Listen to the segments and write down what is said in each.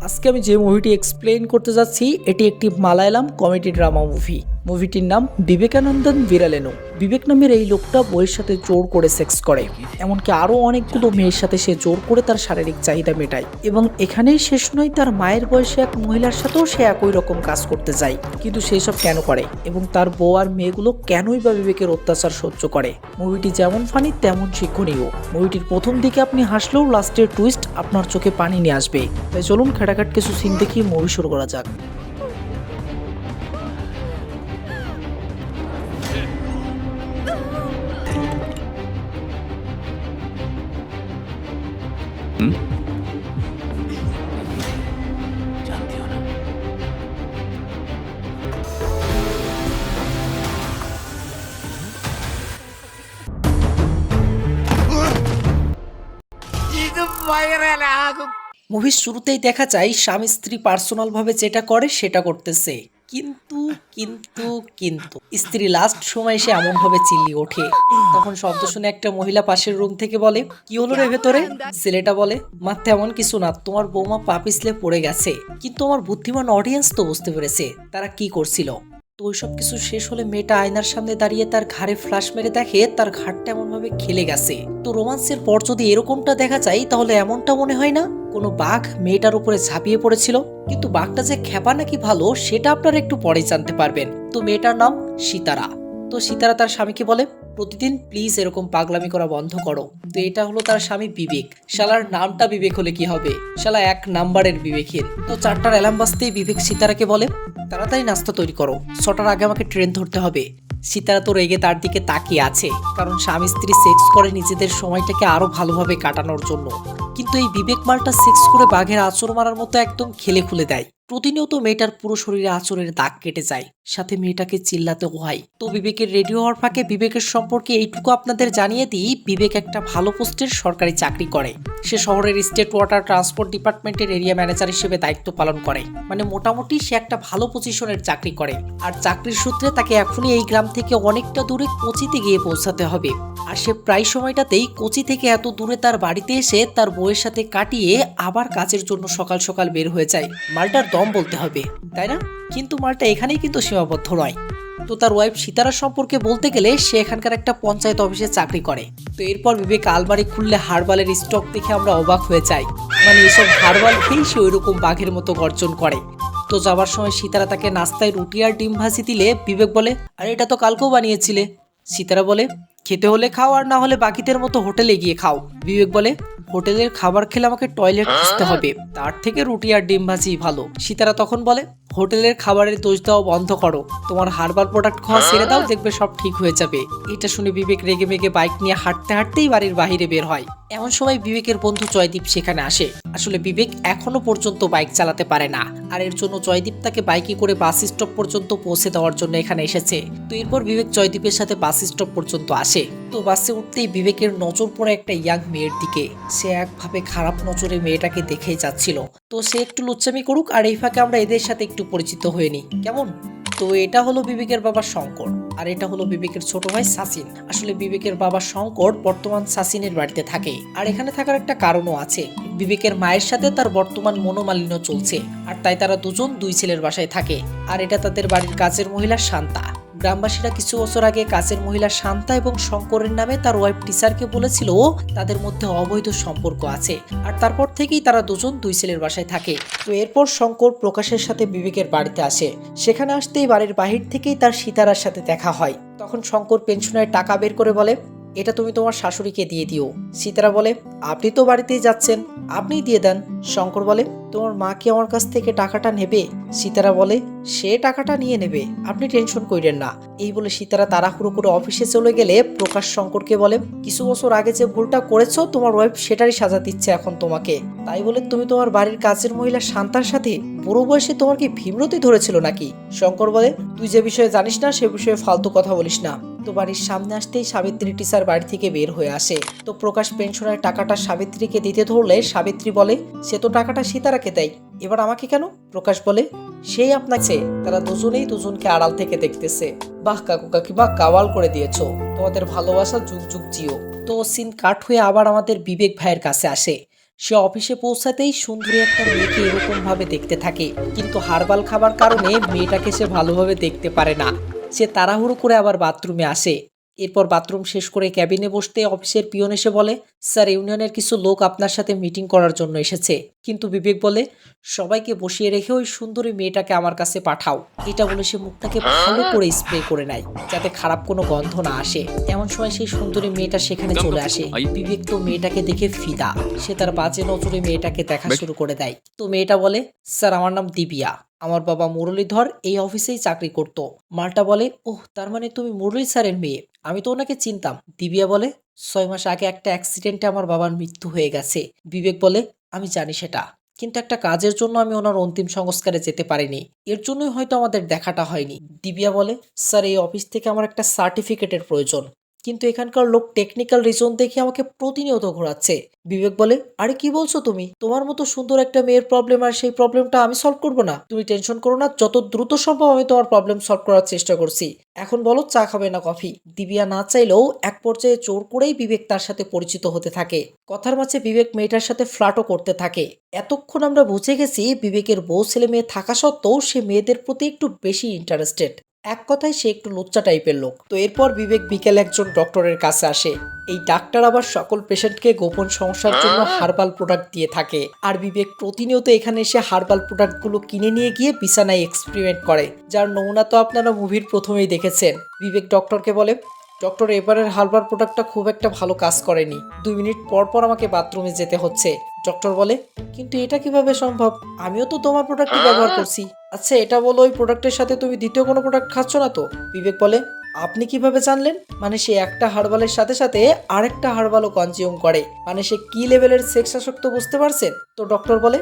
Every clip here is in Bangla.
আজকে আমি যে মুভিটি এক্সপ্লেইন করতে যাচ্ছি এটি একটি মালায়ালাম কমেডি ড্রামা মুভি। মুভিটির নাম বিবেকানন্দন বিরালেনো। বিবেক নামের এই লোকটা বইয়ের সাথে জোর করে সেক্স করে, এমনকি আরো অনেকগুলো মেয়ের সাথে সে জোর করে তার শারীরিক চাহিদা মেটায়। এবং এখানেই শেষ নয়, তার মায়ের বয়সে এক মহিলার সাথেও সে একই রকম কাজ করতে যায়। কিন্তু সে সব কেন করে এবং তার বউ আর মেয়েগুলো কেনই বা বিবেকের অত্যাচার সহ্য করে? মুভিটি যেমন ফানি তেমন শিক্ষণীয়। মুভিটির প্রথম দিকে আপনি হাসলেও লাস্টের টুইস্ট আপনার চোখে পানি নিয়ে আসবে। তাই চলুন খাটাখাট কিছু সিন দেখি মুভি শুরু করা যাক। মুভির শুরুতেই দেখা যায় স্বামী স্ত্রী পার্সোনাল ভাবে যেটা করে সেটা করতেছে, কিন্তু কিন্তু কিন্তু স্ত্রী লাস্ট সময় এসে এমন ভাবে চিল্লিয়ে ওঠে। তখন শব্দ শুনে একটা মহিলা পাশের রুম থেকে বলে, কি হলো রে ভেতরে? ছেলেটা বলে, মা তেমন কিছু না, তোমার বৌমা পা পিছলে পড়ে গেছে। কিন্তু আমার বুদ্ধিমান অডিয়েন্স তো বুঝতে পেরেছে তারা কি করছিল। তো ওইসব কিছু শেষ হলে মেয়েটা আয়নার সামনে দাঁড়িয়ে তার ঘাড়ে ফ্লাশ মেরে দেখে তার ঘাড়টা এমন ভাবে খেলে গেছে। তো রোমান্সের পর যদি এরকমটা দেখা যায় তাহলে এমনটা মনে হয় না কোনো বাঘ মেয়েটার উপরে ঝাঁপিয়ে পড়েছিল? কিন্তু বাঘটা যে খেপা নাকি ভালো সেটা আপনারা একটু পরে জানতে পারবেন। তো মেয়েটার নাম সীতারা। তো সীতারা তার স্বামীকে বলে, প্রতিদিন প্লিজ এরকম পাগলামি করা বন্ধ করো। তো এটা হলো তার স্বামী বিবেক। শালার নামটা বিবেক হলে কি হবে, শালা এক নাম্বারের বিবেকহীন। তো 4টার অ্যালার্ম বাজতেই বিবেক সীতারাকে বলে, তাড়াতাড়ি নাস্তা তৈরি করো, 6টার আগে আমাকে ট্রেন ধরতে হবে। সীতারা তো রেগে তার দিকে তাকিয়ে আছে, কারণ স্বামী স্ত্রী সেক্স করে নিজেদের সময়টাকে আরো ভালোভাবে কাটানোর জন্য। কিন্তু এই বিবেক মালটা সেক্স করে বাঘের আঁচড় মারার মতো একদম খেলে খুলে দেয়। প্রতিনিয়ত মেয়েটার পুরো শরীরে আঁচড়ের দাগ কেটে যায়, সাথে মেয়েটাকে চিল্লাতে হয়। তো বিবেকের রেডি হওয়ার ফাঁকে বিবেকের সম্পর্কে এইটুকু আপনাদের জানিয়ে দিই, বিবেক একটা ভালো পোস্টের সরকারি চাকরি করে। সে শহরের স্টেট ওয়াটার ট্রান্সপোর্ট ডিপার্টমেন্টের এরিয়া ম্যানেজার হিসেবে দায়িত্ব পালন করে। মানে মোটামুটি সে একটা ভালো পজিশনের চাকরি করে। আর চাকরির সূত্রে তাকে এখনই এই গ্রাম থেকে অনেকটা দূরে কোচিতে গিয়ে পৌঁছাতে হবে। আর সে প্রায় সময়টাতেই কোচি থেকে এত দূরে তার বাড়িতে এসে তার বউয়ের সাথে কাটিয়ে আবার কাজের জন্য সকাল সকাল বের হয়ে যায়। মালটার দম বলতে হবে, তাই না? কিন্তু মালটা এখানেই কিন্তু সীমাবদ্ধ নয়। তো তার ওয়াইফ সীতারা সম্পর্কে বলতে গেলে সে এখানকার একটা পঞ্চায়েত অফিসে চাকরি করে। তো এরপর বিবেক আলমারি খুললে হারবালের স্টক দেখে আমরা অবাক হয়ে যাই। মানে এসব হারবাল খেয়েই সে ওইরকম বাঘের মতো গর্জন করে। তো যাবার সময় সীতারা তাকে নাস্তায় রুটি আর ডিম ভাজি দিলে বিবেক বলে, আরে এটা তো কালকেও বানিয়েছিলে। সীতারা বলে, খেতে হলে খাও আর না হলে বাকিদের মতো হোটেলে গিয়ে খাও। বিবেক বলে, হোটেলের খাবার খেলে আমাকে টয়লেট খুঁজতে হবে, তার থেকে রুটি আর ডিম ভাজি ভালো। সীতারা তখন বলে, হোটেলের খাবারের দোষ দেওয়া বন্ধ করো, তোমার হার্বাল প্রোডাক্ট খাওয়া ছেড়ে দাও, দেখবে সব ঠিক হয়ে যাবে। এটা শুনে বিবেক রেগে মেগে বাইক নিয়ে হাঁটতে হাঁটতেই বাড়ির বাইরে বের হয়। এমন সময় বিবেকের বন্ধু জয়দীপ সেখানে আসে। আসলে বিবেক এখনো পর্যন্ত বাইক চালাতে পারে না, আর এর জন্য জয়দীপ তাকে বাইকে করে বাস স্টপ পর্যন্ত পৌঁছে দেওয়ার জন্য এখানে এসেছে। তো এরপর বিবেক জয়দীপের সাথে বাস স্টপ পর্যন্ত আসে। তো বাসে উঠতেই বিবেকের নজর পড়ে একটা ইয়াং মেয়ের দিকে। সে একভাবে খারাপ নজরে মেয়েটাকে দেখেই যাচ্ছিল। তো সে একটু লুচ্চামি করুক আর এই ফাঁকে আমরা এদের সাথে একটু পরিচিত হয়ে নিই, কেমন? তো এটা হলো বিবেকের বাবা শঙ্কর, আর এটা হলো বিবেকের ছোট ভাই সাসিন। আসলে বিবেকের বাবা শঙ্কর বর্তমান সাসিনের বাড়িতে থাকে, আর এখানে থাকার একটা কারণও আছে। বিবেকের মায়ের সাথে তার বর্তমান মনোমালিন্য চলছে, আর তাই তারা দুজন দুই ছেলের বাসায় থাকে। আর এটা তাদের বাড়ির কাজের মহিলা শান্তা। গ্রামবাসীরা কিছু বছর আগে কাজের মহিলা শান্তা এবং শঙ্করের নামে তার ওয়াইফ টিচারকে বলেছিল তাদের মধ্যে অবৈধ সম্পর্ক আছে, আর তারপর থেকেই তারা দুজন দুই ছেলের বাসায় থাকে। তো এরপর শঙ্কর প্রকাশের সাথে বিবেকের বাড়িতে আসে। সেখানে আসতেই বাড়ির বাহির থেকেই তার সীতারার সাথে দেখা হয়। তখন শঙ্কর পেনশনের টাকা বের করে বলে, এটা তুমি তোমার শাশুড়িকে দিয়ে দিও। সীতারা বলে, আপনি তো বাড়িতেই যাচ্ছেন, আপনিই দিয়ে দেন। শঙ্কর বলে, তোমার মা কি আমার কাছ থেকে টাকাটা নেবে? সীতারা বলে, সে টাকাটা নিয়ে নেবে, আপনি টেনশন কইরেন না। এই বলে সীতারা তাড়াহুড়ো করে অফিসে চলে গেলে প্রকাশ শঙ্করকে বলে, কিছু বছর আগে যে ভুলটা করেছো তোমার ওয়াইফ সেটারই সাজা দিচ্ছে এখন তোমাকে। তাই বলে তুমি তোমার বাড়ির কাজের মহিলা শান্তার সাথে বুড়ো বয়সে তোমার কি ভীমরতি ধরেছিল নাকি? শঙ্কর বলে, তুই যে বিষয়ে জানিস না সে বিষয়ে ফালতু কথা বলিস না। তো বাড়ির সামনে আসতেই সাবিত্রী টিচার বাড়ি থেকে বের হয়ে আসে। তো প্রকাশ পেনশনের টাকাটা সাবিত্রীকে দিতে ধরলে সাবিত্রী বলে, সে তো টাকাটা সীতারাকে দেয়, এবার আমাকে কেন? প্রকাশ বলে, সেই আপনাকে। তারা দুজনেই দুজনকে আড়াল থেকে দেখতেছে। বাহ কাকু কাকিমা, কাওয়াল করে দিয়েছো, তোমাদের ভালোবাসা যুগ যুগ জিও। তো সিন কাট হয়ে আবার আমাদের বিবেক ভাইয়ের কাছে আসে। সে অফিসে পৌঁছাতেই সুন্দরী একটা মেয়েকে এরকম ভাবে দেখতে থাকে, কিন্তু হার্বাল খাবার কারণে মেয়েটাকে সে ভালোভাবে দেখতে পারে না। সে তাড়াহুড়ো করে আবার বাথরুমে আসে। এরপর বাথরুম শেষ করে ক্যাবিনে বসতে অফিসের পিয়ন এসে বলে, স্যার, ইউনিয়নের কিছু লোক আপনার সাথে মিটিং করার জন্য এসেছে। কিন্তু বিবেক বলে, সবাইকে বসিয়ে রেখে ওই সুন্দরী মেয়েটাকে আমার কাছে পাঠাও। এটা বলে সে মুখটাকে ভালো করে স্প্রে করে নেয়, যাতে খারাপ কোনো গন্ধ না আসে। এমন সময় সেই সুন্দরী মেয়েটা সেখানে চলে আসে। বিবেক তো মেয়েটাকে দেখে ফিদা। সে তার বাজে নজরে মেয়েটাকে দেখা শুরু করে দেয়। তো মেয়েটা বলে, স্যার, আমার নাম দিবিয়া। আমার বাবা মুরলীধর এই অফিসেই চাকরি করত। মালটা বলে, ওহ, তার মানে তুমি মুরলী স্যারের মেয়ে। আমি তো ওনাকে চিনতাম। দিবিয়া বলে, 6 মাস আগে একটা অ্যাক্সিডেন্টে আমার বাবার মৃত্যু হয়ে গেছে। বিবেক বলে, আমি জানি সেটা, কিন্তু একটা কাজের জন্য আমি ওনার অন্তিম সংস্কারে যেতে পারিনি। এর জন্যই হয়তো আমাদের দেখাটা হয়নি। দিবিয়া বলে, স্যার, এই অফিস থেকে আমার একটা সার্টিফিকেটের প্রয়োজন, কিন্তু এখানকার লোক টেকনিক্যাল রিজন দেখে আমাকে প্রতিনিয়ত ঘোরাচ্ছে। বিবেক বলে, আরে কি বলছো তুমি? তোমার মতো সুন্দর একটা মেয়ের প্রবলেম, আর সেই প্রবলেমটা আমি সলভ করবো না? তুমি টেনশন করো না, যত দ্রুত সম্ভব আমি তোমার প্রবলেম সলভ করার চেষ্টা করছি। এখন বলো, চা খাবে না কফি? দিবিয়া না চাইলেও এক পর্যায়ে জোর করেই বিবেক তার সাথে পরিচিত হতে থাকে। কথার মাঝে বিবেক মেয়েটার সাথে ফ্লার্টও করতে থাকে। এতক্ষণ আমরা বুঝে গেছি বিবেকের বউ ছেলে মেয়ে থাকা সত্ত্বেও সে মেয়েদের প্রতি একটু বেশি ইন্টারেস্টেড। এক কথায় সে একটু লুচ্চা টাইপের লোক। তো এরপর বিবেক বিকেলে একজন ডক্টরের কাছে আসে। এই ডাক্তার আবার সকল পেশেন্টকে গোপন সমস্যার জন্য হার্বাল প্রোডাক্ট দিয়ে থাকে। আর বিবেক প্রতিনিয়ত এখানে এসে হার্বাল প্রোডাক্টগুলো কিনে নিয়ে গিয়ে বিছানায় এক্সপেরিমেন্ট করে, যার নমুনা তো আপনারা মুভির প্রথমেই দেখেছেন। বিবেক ডক্টরকে বলে, ডক্টর, এবারের হার্বাল প্রোডাক্টটা খুব একটা ভালো কাজ করেনি। 2 মিনিট পর পর আমাকে বাথরুমে যেতে হচ্ছে। ডক্টর বলে, কিন্তু এটা কিভাবে সম্ভব? আমিও তো তোমার প্রোডাক্টই ব্যবহার করছি। আচ্ছা, এটা বলো, ওই প্রোডাক্টের সাথে তুমি দ্বিতীয় কোনো প্রোডাক্ট খাচ্ছ না তো? বিবেক বলে, আপনি কিভাবে জানলেন? মানে সে একটা হার্বালের সাথে সাথে আরেকটা হার্বালও কনজিউম করে। মানে সে কি লেভেলের সেক্স আসক্ত, বুঝতে পারছেন? তো ডক্টর বলে,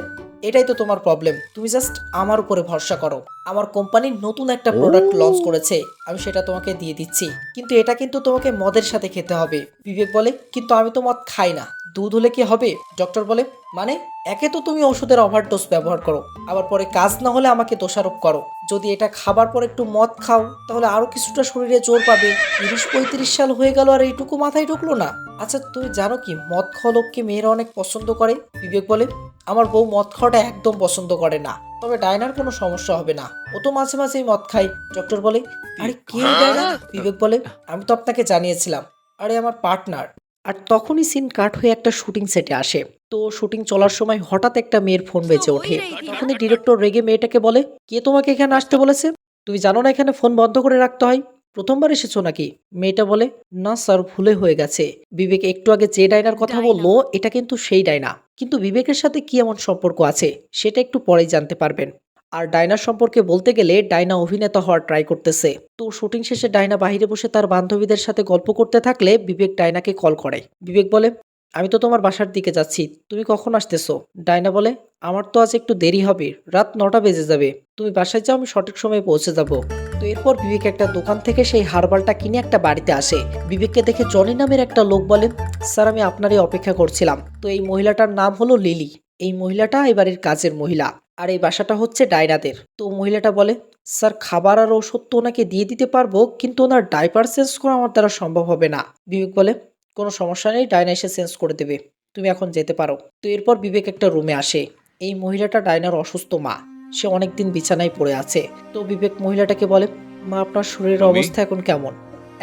এটাই তো তোমার প্রবলেম। তুমি জাস্ট আমার উপরে ভরসা করো। আমার কোম্পানি নতুন একটা প্রোডাক্ট লঞ্চ করেছে, আমি সেটা তোমাকে দিয়ে দিচ্ছি, কিন্তু এটা কিন্তু তোমাকে মদের সাথে খেতে হবে। বিবেক বলে, কিন্তু আমি তো মদ খাই না, দুধ হলে কি হবে? ডক্টর বলে, মানে একে তো তুমি ওষুধের ওভারডোজ ব্যবহার করো, আবার পরে কাজ না হলে আমাকে দোষারোপ করো। যদি এটা খাবার পর একটু মদ খাও তাহলে আরো কিছুটা শরীরে জোর পাবে। 30-35 সাল হয়ে গেল আর এইটুকু মাথায় ঢুকলো না? আচ্ছা, তুমি জানো কি মদ খাওয়া লোককে মেয়েরা অনেক পছন্দ করে? বিবেক বলে, আমার বউ মদ খাওয়াটা একদম পছন্দ করে না, তবে ডায়নার কোনো সমস্যা হবে না, ও তো মাঝে মাঝেই মদ খায়। ডক্টর বলে, আরে কে ডায়না? বিবেক বলে, আমি তো আপনাকে জানিয়েছিলাম, আরে আমার পার্টনার। আর তখনই সিন কাট হয়ে একটা শুটিং সেটে আসে। তো শুটিং চলার সময় হঠাৎ একটা মেয়ের ফোন বেজে ওঠে। তখনই ডিরেক্টর রেগে মেয়েটাকে বলে, কে তোমাকে এখানে আসতে বলেছে? তুমি জানো না এখানে ফোন বন্ধ করে রাখতে হয়? প্রথমবার এসেছো নাকি? মেয়েটা বলে, না স্যার, ভুলে হয়ে গেছে। বিবেক একটু আগে যে ডাইনার কথা বললো এটা কিন্তু সেই ডাইনা, কিন্তু বিবেকের সাথে কি এমন সম্পর্ক আছে সেটা একটু পরেই জানতে পারবেন। আর ডাইনার সম্পর্কে বলতে গেলে ডাইনা অভিনেতা হওয়ার ট্রাই করতেছে। তো শুটিং শেষে ডাইনা বাইরে বসে তার বান্ধবীদের সাথে গল্প করতে থাকলে বিবেক ডাইনাকে কল করে। বিবেক বলে, আমি তো তোমার বাসার দিকে যাচ্ছি, তুমি কখন আসতেছো? ডাইনা বলে, আমার তো আজ একটু দেরি হবে, রাত 9টা বেজে যাবে। তুমি বাসায় যাও, আমি সঠিক সময়ে পৌঁছে যাব। তো এরপর বিবেক একটা দোকান থেকে সেই হারবালটা কিনে একটা বাড়িতে আসে। বিবেককে দেখে জনি নামের একটা লোক বলে, স্যার, আমি আপনারই অপেক্ষা করছিলাম। তো এই মহিলাটার নাম হলো লিলি। এই মহিলাটা এই বাড়ির কাজের মহিলা, আর এই বাসাটা হচ্ছে ডায়নাদের। তো মহিলাটা বলে, স্যার, খাবার আর ওষুধ তো ওনাকে দিয়ে দিতে পারবো, কিন্তু ওনার ডাইপার চেঞ্জ করা আমার দ্বারা সম্ভব হবে না। বিবেক বলে, কোনো সমস্যা নেই, ডায়না এসে চেঞ্জ করে দেবে, তুমি এখন যেতে পারো। তো এরপর বিবেক একটা রুমে আসে। এই মহিলাটা ডায়নার অসুস্থ মা, সে অনেকদিন বিছানায় পড়ে আছে। তো বিবেক মহিলাটাকে বলে, মা, আপনার শরীরের অবস্থা এখন কেমন?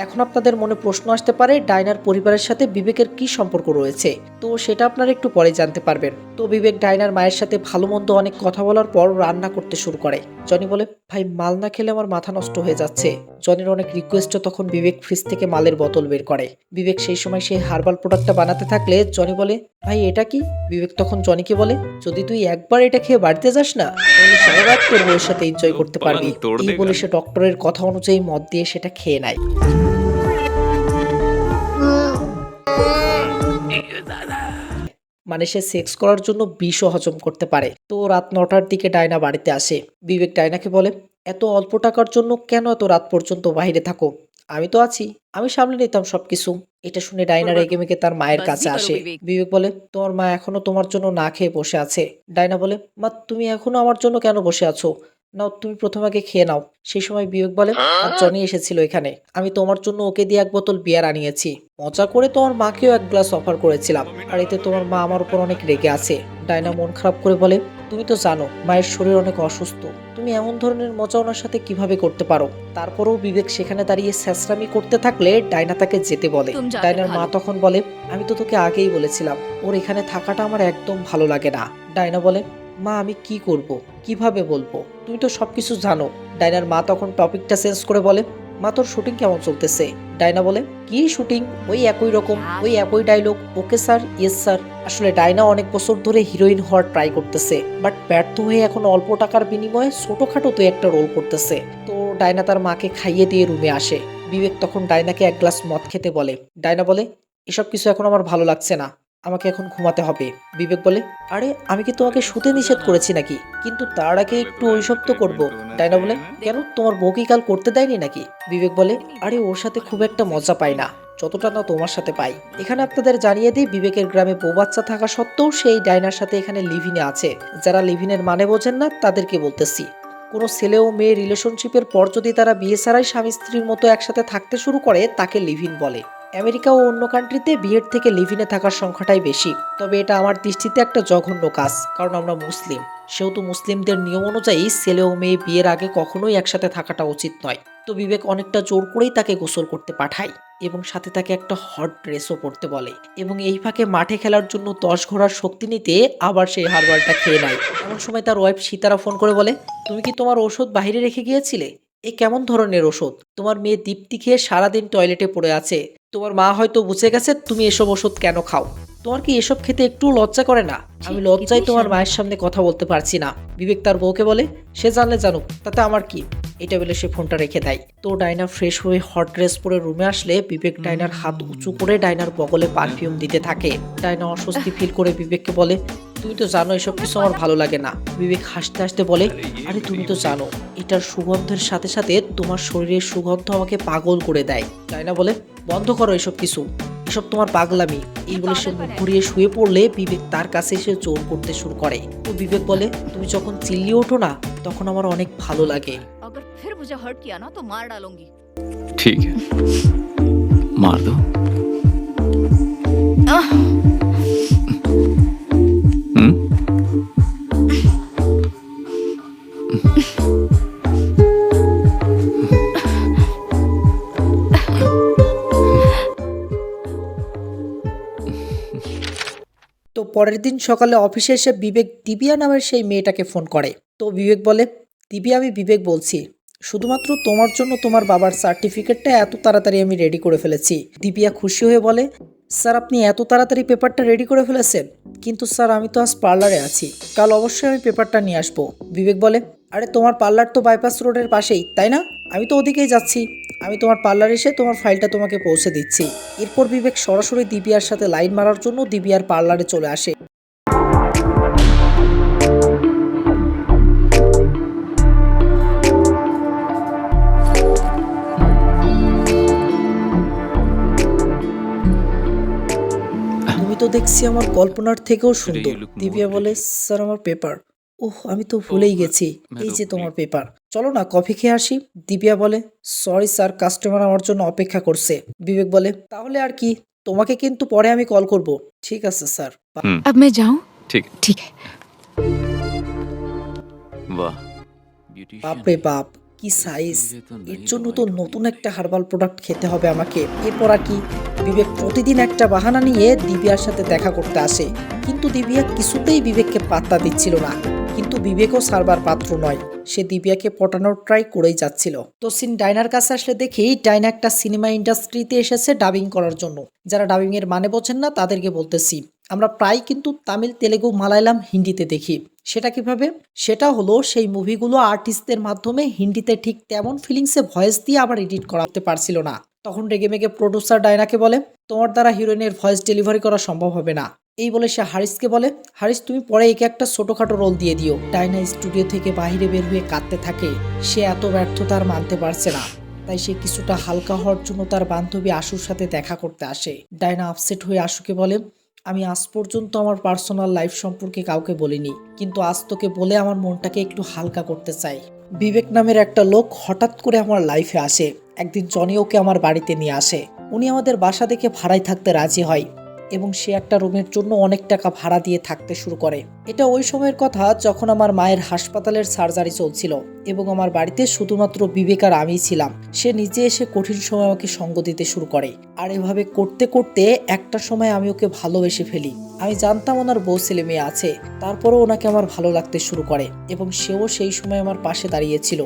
এখন আপনাদের মনে প্রশ্ন আসতে পারে ডায়নার পরিবারের সাথে বিবেকের কি সম্পর্ক রয়েছে। তো সেটা আপনারা একটু পরে জানতে পারবেন। তো বিবেক ডায়নার মায়ের সাথে ভালো মন্দ অনেক কথা বলার পর রান্না করতে শুরু করে। জনি বলে, ভাই, মাল না খেলে আমার মাথা নষ্ট হয়ে যাচ্ছে। জনির অনেক রিকোয়েস্টে তখন বিবেক ফ্রিজ থেকে মালের বোতল বের করে। বিবেক সেই সময় সেই হার্বাল প্রোডাক্টটা বানাতে থাকলে জনি বলে, ভাই, এটা কি? বিবেক তখন জনিকে বলে, যদি তুই একবার এটা খেয়ে বাড়িতে যাস না তাহলে সারা রাত তোর বউয়ের সাথে এনজয় করতে পারবি। এই বলে সে ডক্টরের কথা অনুযায়ী মদ দিয়ে সেটা খেয়ে নেয়। মানে সে সেক্স করার জন্য বিষও হজম করতে পারে। তো রাত 9টার দিকে ডায়না বাড়িতে আসে। বিবেক ডায়নাকে বলে, এত অল্প টাকার জন্য কেন এত রাত পর্যন্ত বাইরে থাকো? আমি তো আছি, আমি সামলে নিতাম সবকিছু। এটা শুনে ডায়না রেগে মেগে তার মায়ের কাছে আসে। বিবেক বলে, তোমার মা এখনো তোমার জন্য না খেয়ে বসে আছে। ডায়না বলে, মা, তুমি এখনো আমার জন্য কেন বসে আছো? নাও তুমি প্রথম আগে খেয়ে নাও। সেই সময় বিবেক বলে, আর জনি এসেছিল এখানে, আমি তোমার জন্য ওকে দিয়ে 1 বোতল বিয়ার আনিয়েছি। মজা করে তোমার মাকেও 1 গ্লাস অফার করেছিলাম, আর এতে তোমার মা আমার উপর অনেক রেগে আছে। ডায়না মন খারাপ করে বলে, তুমি তো জানো মায়ের শরীর অনেক অসুস্থ, তুমি এমন ধরনের মজা ওনার সাথে কিভাবে করতে পারো? তারপরেও বিবেক সেখানে দাঁড়িয়ে স্যাঁচরামি করতে থাকলে ডায়না তাকে যেতে বলে। ডায়নার মা তখন বলে, আমি তো তোকে আগেই বলেছিলাম ওর এখানে থাকাটা আমার একদম ভালো লাগে না। ডায়না বলে, মা আমি কি করব, কিভাবে বলবো, তুমি তো সবকিছু জানো। ডায়নার মা তখন টপিকটা চেঞ্জ করে বলে, মা তোর শুটিং কেমন চলতেছে? ডায়না বলে, কি শুটিং, ওই একই রকম, ওই একই dialogue, okay sir, yes sir. আসলে ডায়না অনেক বছর ধরে হিরোইন হওয়ার ট্রাই করতেছে, বাট ব্যর্থ হয়ে এখন অল্প টাকার বিনিময়ে ছোটখাটো তো একটা রোল করতেছে। তো ডায়না তার মাকে খাইয়ে দিয়ে রুমে আসে। বিবেক তখন ডায়নাকে 1 গ্লাস মদ খেতে বলে। ডায়না বলে, এসব কিছু এখন আমার ভালো লাগছে না, আমাকে এখন ঘুমাতে হবে। বিবেক বলে, আরে আমি কি তোমাকে শুতে নিষেধ করেছি নাকি? কিন্তু তার আগে একটু ওইসব তো করবো। ডায়না বলে, কেন, তোমার বউ কি কাল করতে দেয়নি নাকি? বিবেক বলে, আরে ওর সাথে খুব একটা মজা পাই না, যতটা না তোমার সাথে পাই। এখানে আপনাদের জানিয়ে দিই, বিবেকের গ্রামে বউ বাচ্চা থাকা সত্ত্বেও সেই ডায়নার সাথে এখানে লিভিনে আছে। যারা লিভিনের মানে বোঝেন না তাদেরকে বলতেছি, কোনো ছেলে ও মেয়ে রিলেশনশিপের পর যদি তারা বিয়ে ছাড়াই স্বামী স্ত্রীর মতো একসাথে থাকতে শুরু করে তাকে লিভিন বলে। আমেরিকা ও অন্য কান্ট্রিতে বিয়ের থেকে লিভিনে থাকার সংখ্যাটাই বেশি। তবে এটা আমার দৃষ্টিতে একটা জঘন্য কাজ, কারণ আমরা মুসলিম, সেহেতু মুসলিমদের নিয়ম অনুযায়ী ছেলে ও মেয়ে বিয়ের আগে কখনোই একসাথে থাকাটা উচিত নয়। তো বিবেক অনেকটা জোর করেই তাকে গোসল করতে পাঠায় এবং সাথে তাকে একটা হট ড্রেসও পরতে বলে, এবং এই ফাঁকে মাঠে খেলার জন্য 10 ঘোড়ার শক্তি নিতে আবার সেই হারবালটা খেয়ে নেয়। এমন সময় তার ওয়াইফ সীতারা ফোন করে বলে, তুমি কি তোমার ওষুধ বাইরে রেখে গিয়েছিলে? এ কেমন ধরনের ওষুধ? তোমার মেয়ে দীপ্তি খেয়ে সারাদিন টয়লেটে পড়ে আছে, তোমার মা হয়তো বুঝে গেছে তুমি এসব ওষুধ কেন খাও। তোমার কি এসব খেতে একটু লজ্জা করে না? আমি লজ্জায় তোমার মায়ের সামনে কথা বলতে পারছি না। বিবেক তার বউকে বলে, সে জানলে জানুক, তাতে আমার কি। এটা বলে সে ফোনটা রেখে দেয়। তো ডায়না ফ্রেশ হয়ে হট ড্রেস পরে রুমে আসলে বিবেক ডায়নার হাত উঁচু করে ডায়নার বগলে পারফিউম দিতে থাকে। ডায়না অস্বস্তি ফিল করে বিবেককে বলে, তুমি তো জানো এসব কিছু আমার ভালো লাগে না। বিবেক হাসতে হাসতে বলে, আরে তুমি তো জানো এটার সুগন্ধের সাথে সাথে তোমার শরীরের সুগন্ধ আমাকে পাগল করে দেয়। ডায়না বলে, বন্ধ করো এসব কিছু, এসব তোমার পাগলামি। এই বলে সে মুখ ঘুরিয়ে শুয়ে পড়লে বিবেক তার কাছে এসে জোর করতে শুরু করে। তো বিবেক বলে, তুমি যখন চিল্লিয়ে ওঠো না তখন আমার অনেক ভালো লাগে। अगर फिर मुझे हर्ट किया ना तो मार डालूंगी। ठीक है, मार दो। हम्म? তো পরের দিন সকালে অফিসে এসে বিবেক দিবিয়া নামের সেই মেয়েটাকে ফোন করে। তো বিবেক বলে, দিবিয়া আমি বিবেক বলছি, শুধুমাত্র তোমার জন্য তোমার বাবার সার্টিফিকেটটা এত তাড়াতাড়ি আমি রেডি করে ফেলেছি। দিবিয়া খুশি হয়ে বলে, স্যার আপনি এত তাড়াতাড়ি পেপারটা রেডি করে ফেলেছেন? কিন্তু স্যার আমি তো আজ পার্লারে আছি, কাল অবশ্যই আমি পেপারটা নিয়ে আসবো। বিবেক বলে, আরে তোমার পার্লার তো বাইপাস রোডের পাশেই তাই না? আমি তো ওদিকেই যাচ্ছি, আমি তোমার পার্লার এসে তোমার ফাইলটা তোমাকে পৌঁছে দিচ্ছি। এরপর বিবেক সরাসরি দিবিয়ার সাথে লাইন মারার জন্য দিবিয়ার পার্লারে চলে আসে। তুমি তো দেখছি আমার কল্পনার থেকেও সুন্দর। দিবিয়া বলে, স্যার আমার পেপার। ওহ আমি তো ভুলেই গেছি, এই যে তোমার পেপার, চলো না কফি খেয়ে আসি। দিবিয়া বলে, সরি স্যার, কাস্টমার আমার জন্য অপেক্ষা করছে। বিবেক বলে, তাহলে আর কি, তোমাকে কিন্তু পরে আমি কল করব। ঠিক আছে স্যার। अब मैं जाऊं? ठीक है। ठीक है। वाह, বাপরে বাপ, কি সাইজ! এর জন্য তো নতুন একটা হার্বাল প্রোডাক্ট খেতে হবে আমাকে। এরপর আর কি, বিবেক প্রতিদিন একটা বাহানা নিয়ে দিবিয়ার সাথে দেখা করতে আসে, কিন্তু দিবিয়া কিছুতেই বিবেককে পাত্তা দিচ্ছিল না। কিন্তু বিবেকও সারবার পাত্র নয়, সে দিবিয়াকে পটানোর ট্রাই করেই যাচ্ছিল। তো সিন ডাইনার কাছে আসলে দেখি ডাইনা একটা সিনেমা ইন্ডাস্ট্রিতে এসেছে ডাবিং করার জন্য। যারা ডাবিং এর মানে বোঝেন না তাদেরকে বলতেছি, আমরা প্রায় কিন্তু তামিল, তেলেগু, মালায়ালাম, হিন্দিতে দেখি। সেটা কিভাবে? সেটা হলো সেই মুভিগুলো আর্টিস্টদের মাধ্যমে হিন্দিতে ঠিক তেমন ফিলিংসে ভয়েস দিয়ে আবার এডিট করাতে পারছিল না। তখন রেগেমেগে প্রডিউসার ডায়নাকে বলে, তোমার দ্বারা হিরোইনের ভয়েস ডেলিভারি করা সম্ভব হবে না। এই বলে সে হারিসকে বলে, হারিস তুমি পরে একে একটা ছোটখাটো রোল দিয়ে দিও। ডায়না স্টুডিও থেকে বাইরে বের হয়ে কাঁদতে থাকে। সে এত ব্যর্থতা আর মানতে পারছে না, তাই সে কিছুটা হালকা হওয়ার জন্য তার বান্ধবী আশুর সাথে দেখা করতে আসে। ডায়না আপসেট হয়ে আশুকে বলে, আমি আজ পর্যন্ত আমার পার্সোনাল লাইফ সম্পর্কে কাউকে বলিনি, কিন্তু আজ তোকে বলে আমার মনটাকে একটু হালকা করতে চাই। বিবেক নামের একটা লোক হঠাৎ করে আমার লাইফে আসে। একদিন জনি ওকে আমার বাড়িতে নিয়ে আসে। উনি আমাদের বাসা দেখে ভাড়ায় থাকতে রাজি হয় এবং সে একটা রুমের জন্য অনেক টাকা ভাড়া দিয়ে থাকতে শুরু করে। এটা ওই সময়ের কথা যখন আমার মায়ের হাসপাতালের সার্জারি চলছিল এবং আমার বাড়িতে শুধুমাত্র বিবেক আর আমিই ছিলাম। সে নিজে এসে কঠিন সময় আমাকে সঙ্গ দিতে শুরু করে, আর এভাবে করতে করতে একটা সময় আমি ওকে ভালোবেসে ফেলি। আমি জানতাম ওনার বউ ছেলে মেয়ে আছে, তারপরও ওনাকে আমার ভালো লাগতে শুরু করে এবং সেও সেই সময় আমার পাশে দাঁড়িয়েছিল।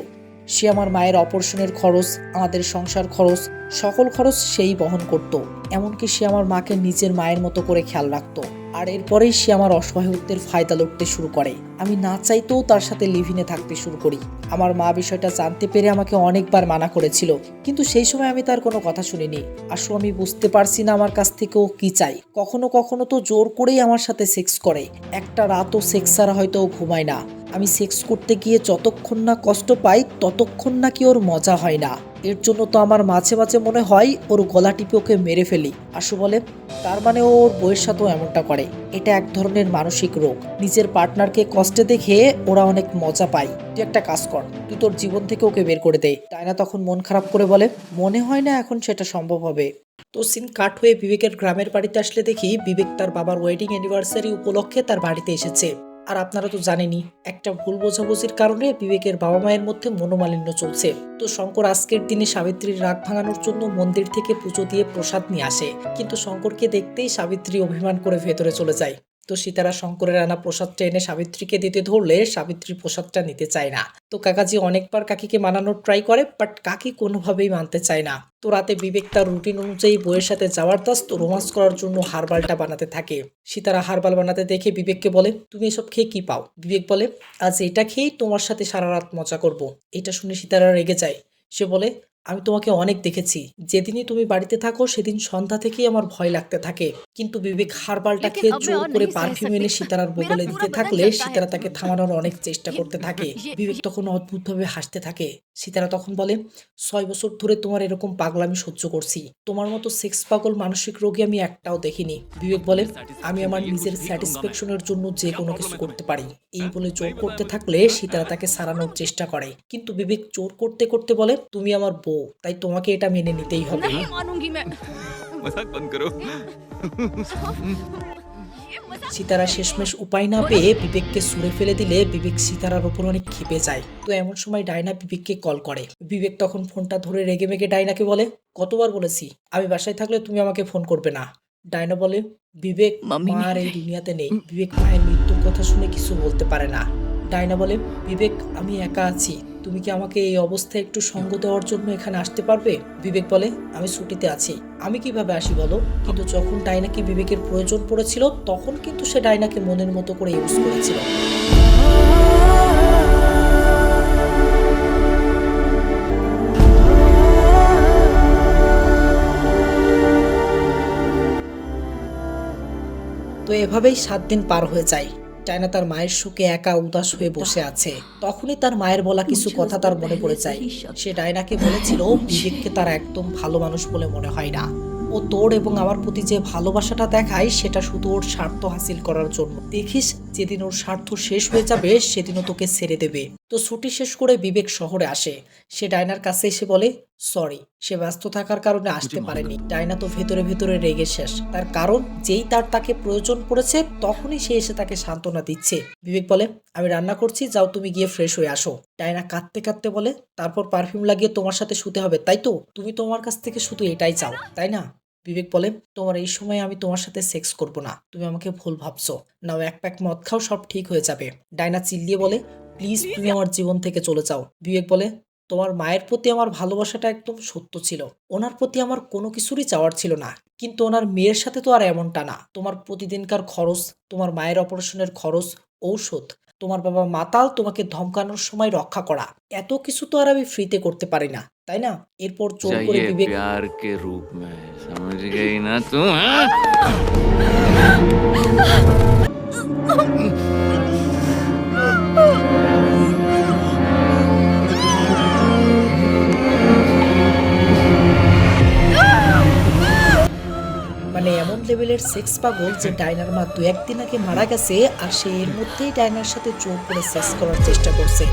সে আমার মায়ের অপারেশনের খরচ, আমাদের সংসার খরচ, সকল খরচ সেই বহন করত। এমনকি সে আমার মাকে নিজের মায়ের মতো করে খেয়াল রাখতো। আর এরপরেই সে আমার অসহায়ত্বের ফায়দা লুটতে শুরু করে। আমি না চাইতেও তার সাথে লিভিনে থাকতে শুরু করি। আমার মা বিষয়টা জানতে পেরে আমাকে অনেকবার মানা করেছিল, কিন্তু সেই সময় আমি তার কোনো কথা শুনিনি। আসলে আমি বুঝতে পারছি না আমার কাছ থেকে ও কি চাই। কখনো কখনো তো জোর করেই আমার সাথে সেক্স করে। একটা রাতও সেক্স ছাড়া হয়তো ও ঘুমায় না। আমি সেক্স করতে গিয়ে যতক্ষণ না কষ্ট পাই ততক্ষণ নাকি ওর মজা হয় না। এর জন্য তো আমার মাঝে মাঝে মনে হয় ওর গলা টিপে ওকে মেরে ফেলি। আশু বলে, তার মানে ও ওর বউয়ের সাথেও এমনটা করে। এটা এক ধরনের মানসিক রোগ। নিজের পার্টনারকে কষ্টে দেখে ওরা অনেক মজা পায়। তুই একটা কাজ কর, তুই তোর জীবন থেকে ওকে বের করে দে। ডায়না তখন মন খারাপ করে বলে, মনে হয় না এখন সেটা সম্ভব হবে। তো সিন কাট হয়ে বিবেকের গ্রামের বাড়িতে আসলে দেখি বিবেক তার বাবার ওয়েডিং অ্যানিভার্সারি উপলক্ষে তার বাড়িতে এসেছে। আর আপনারা তো জানেনই, একটা ভুল বোঝাবুঝির কারণে বিবেকের বাবা মায়ের মধ্যে মনোমালিন্য চলছে। তো শঙ্কর আজকের দিনে সাবিত্রীর রাগ ভাঙানোর জন্য মন্দির থেকে পুজো দিয়ে প্রসাদ নিয়ে আসে, কিন্তু শঙ্করকে দেখতেই সাবিত্রী অভিমান করে ভেতরে চলে যায়। তো সীতারা শঙ্করের আনা প্রসাদটা এনে সাবিত্রীকে দিতে ধরলে সাবিত্রী প্রসাদটা নিতে চায় না। তো কাকাজি অনেকবার কাকিকে মানানোর ট্রাই করে, বাট কাকি কোনোভাবেই মানতে চায় না। তো রাতে বিবেক তার রুটিন অনুযায়ী বইয়ের সাথে যাওয়ার দাস্ত রোমান্স করার জন্য হারবালটা বানাতে থাকে। সীতারা হারবাল বানাতে দেখে বিবেককে বলে, তুমি এসব খেয়ে কি পাও? বিবেক বলে, আজ এটা খেয়েই তোমার সাথে সারা রাত মজা করব। এটা শুনে সীতারা রেগে যায়। সে বলে, আমি তোমাকে অনেক দেখেছি, যেদিনই তুমি বাড়িতে থাকো সেদিন সন্ধ্যা থেকেই আমার ভয় লাগতে থাকে। কিন্তু বিবেক হারবালটা খেয়ে জোর করে পারফিউম এনে সীতারার বগলে দিতে থাকলে সীতারা তাকে থামানোর অনেক চেষ্টা করতে থাকে। বিবেক তখন অদ্ভুতভাবে হাসতে থাকে। সীতারা তখন বলে, 6 বছর ধরে তোমার এরকম পাগলামি সহ্য করছি, তোমার মতো সেক্স পাগল মানসিক রোগী আমি একটাও দেখিনি। বিবেক বলে, আমি আমার নিজের স্যাটিসফ্যাকশনের জন্য যে কোনো কিছু করতে পারি। এই বলে জোর করতে থাকলে সীতারা তাকে সারানোর চেষ্টা করে, কিন্তু বিবেক জোর করতে করতে বলে, তুমি আমার বউ, তাই তোমাকে এটা মেনে নিতেই হবে। नहीं मानूंगी मैं। मजाक बंद करो। সীতারা শেষমেশ উপায় না পেয়ে বিবেককে ছুঁড়ে ফেলে দিলে বিবেক সীতারার উপর অনেক ক্ষেপে যায়। তো এমন সময় ডায়না বিবেককে কল করে। বিবেক তখন ফোনটা ধরে রেগে মেগে ডায়নাকে বলে, কতবার বলেছি আমি বাসায় থাকলে তুমি আমাকে ফোন করবে না। ডায়না বলে, বিবেক মাম্মি মা আর নেই। এই দুনিয়াতে নেই। বিবেক মায়ের মৃত্যুর কথা শুনে কিছু বলতে পারে না। ডায়না বলে, বিবেক আমি একা আছি, তুমি কি আমাকে এই অবস্থায় একটু সঙ্গ দেওয়ার জন্য এখানে আসতে পারবে? বিবেক বলে, আমি ছুটিতে আছি, আমি কিভাবে আসি বলো? কিন্তু যখন ডায়নাকে বিবেকের প্রয়োজন পড়েছিল তখন কিন্তু সে ডায়নাকে মনের মতো করে ইউজ করেছিল। তো এভাবেই 7 দিন পার হয়ে যায়। ডায়না তার মায়ের শোকে একা উদাস হয়ে বসে আছে। তখনই তার মায়ের বলা কিছু কথা তার মনে পড়ে যায়। সে ডায়নাকে বলেছিল বিবেককে তার একদম ভালো মানুষ বলে মনে হয় না। ও তোর এবং আমার প্রতি যে ভালোবাসাটা দেখায় সেটা শুধু ওর স্বার্থ হাসিল করার জন্য। দেখিস যেদিন ওর স্বার্থ শেষ হয়ে যাবে সেদিনও তোকে ছেড়ে দেবে। তো ছুটি শেষ করে বিবেক শহরে আসে। সে ডায়নার কাছে এসে বলে, সরি, সে ব্যস্ত থাকার কারণে আসতে পারেনি। ডায়না তো ভেতরে ভেতরে রেগে শেষ, তার কারণ যেই তাকে প্রয়োজন পড়েছে তখনই সে এসে তাকে সান্ত্বনা দিচ্ছে। বিবেক বলে, আমি রান্না করছি, যাও তুমি গিয়ে ফ্রেশ হয়ে আসো। ডায়না কাঁদতে কাঁদতে বলে, তারপর পারফিউম লাগিয়ে তোমার সাথে শুতে হবে তাই তো? তুমি তোমার কাছ থেকে শুধু এটাই চাও তাই না? বিবেক বলে, তোমার এই সময় আমি তোমার সাথে সেক্স করব না, তুমি আমাকে ভুল ভাবছো। নাও এক প্যাক মদ খাও, সব ঠিক হয়ে যাবে। ডায়না চিল্লিয়ে বলে, প্লিজ তুমি আমার জীবন থেকে চলে যাও। বিবেক বলে, তোমার মায়ের প্রতি আমার ভালোবাসাটা একদম সত্য ছিল, ওনার প্রতি আমার কোনো কিছুরই চাওয়ার ছিল না, কিন্তু ওনার মেয়ের সাথে তো আর এমনটা না। তোমার প্রতিদিনকার খরচ, তোমার মায়ের অপারেশনের খরচ, ঔষধ, তোমার বাবা মাতাল, তোমাকে ধমকানোর সময় রক্ষা করা, এত কিছু তো আর আমি ফ্রিতে করতে পারি না তাই না? এরপর জোর করে चाहिए বিবেক प्यार के रूप में, समझ गई ना तुम? हाँ? মানে এমন লেভেলের সেক্স পাগল যে ডাইনার মা 2-1 দিন আগে মারা গেছে, আর সে এর মধ্যেই ডাইনার সাথে জোর করে সেক্স করার চেষ্টা করছে।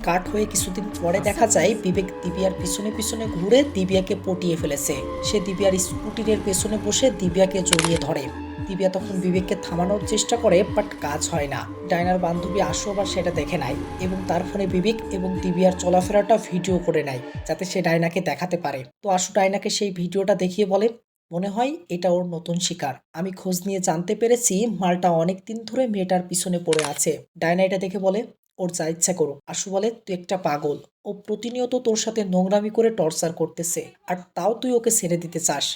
কাট হয়ে কিছুদিন পরে দেখা যায় বিবেক দিবিয়ার পিছনে পিছনে ঘুরে দিবিয়াকে পটিয়ে ফেলেছে। সে দিবিয়ার স্কুটির পেছনে বসে দিবিয়াকে জড়িয়ে ধরে। দিবিয়া তখন বিবেককে থামানোর চেষ্টা করে, বাট কাজ হয় না। ডাইনার বান্ধবী আশু আবার সেটা দেখে নেয় এবং তার ফোনে বিবেক এবং দিবিয়ার চলাফেরাটা ভিডিও করে নেয় যাতে সে ডাইনাকে দেখাতে পারে। তো আশু ডাইনাকে সেই ভিডিওটা দেখিয়ে বলে, মনে হয় এটা ওর নতুন শিকার। আমি খোঁজ নিয়ে জানতে পেরেছি মালটা অনেকদিন ধরে মেয়েটার পিছনে পড়ে আছে। ডাইনা এটা দেখে বলে, ওর যা ইচ্ছা করো। আশু বলে, তুই একটা পাগল, ও প্রতিনিয়ত তোর সাথে নোংরামি করে টর্চার করতেছে, আর তাও তুই ওকে ছেড়ে দিতে চাস।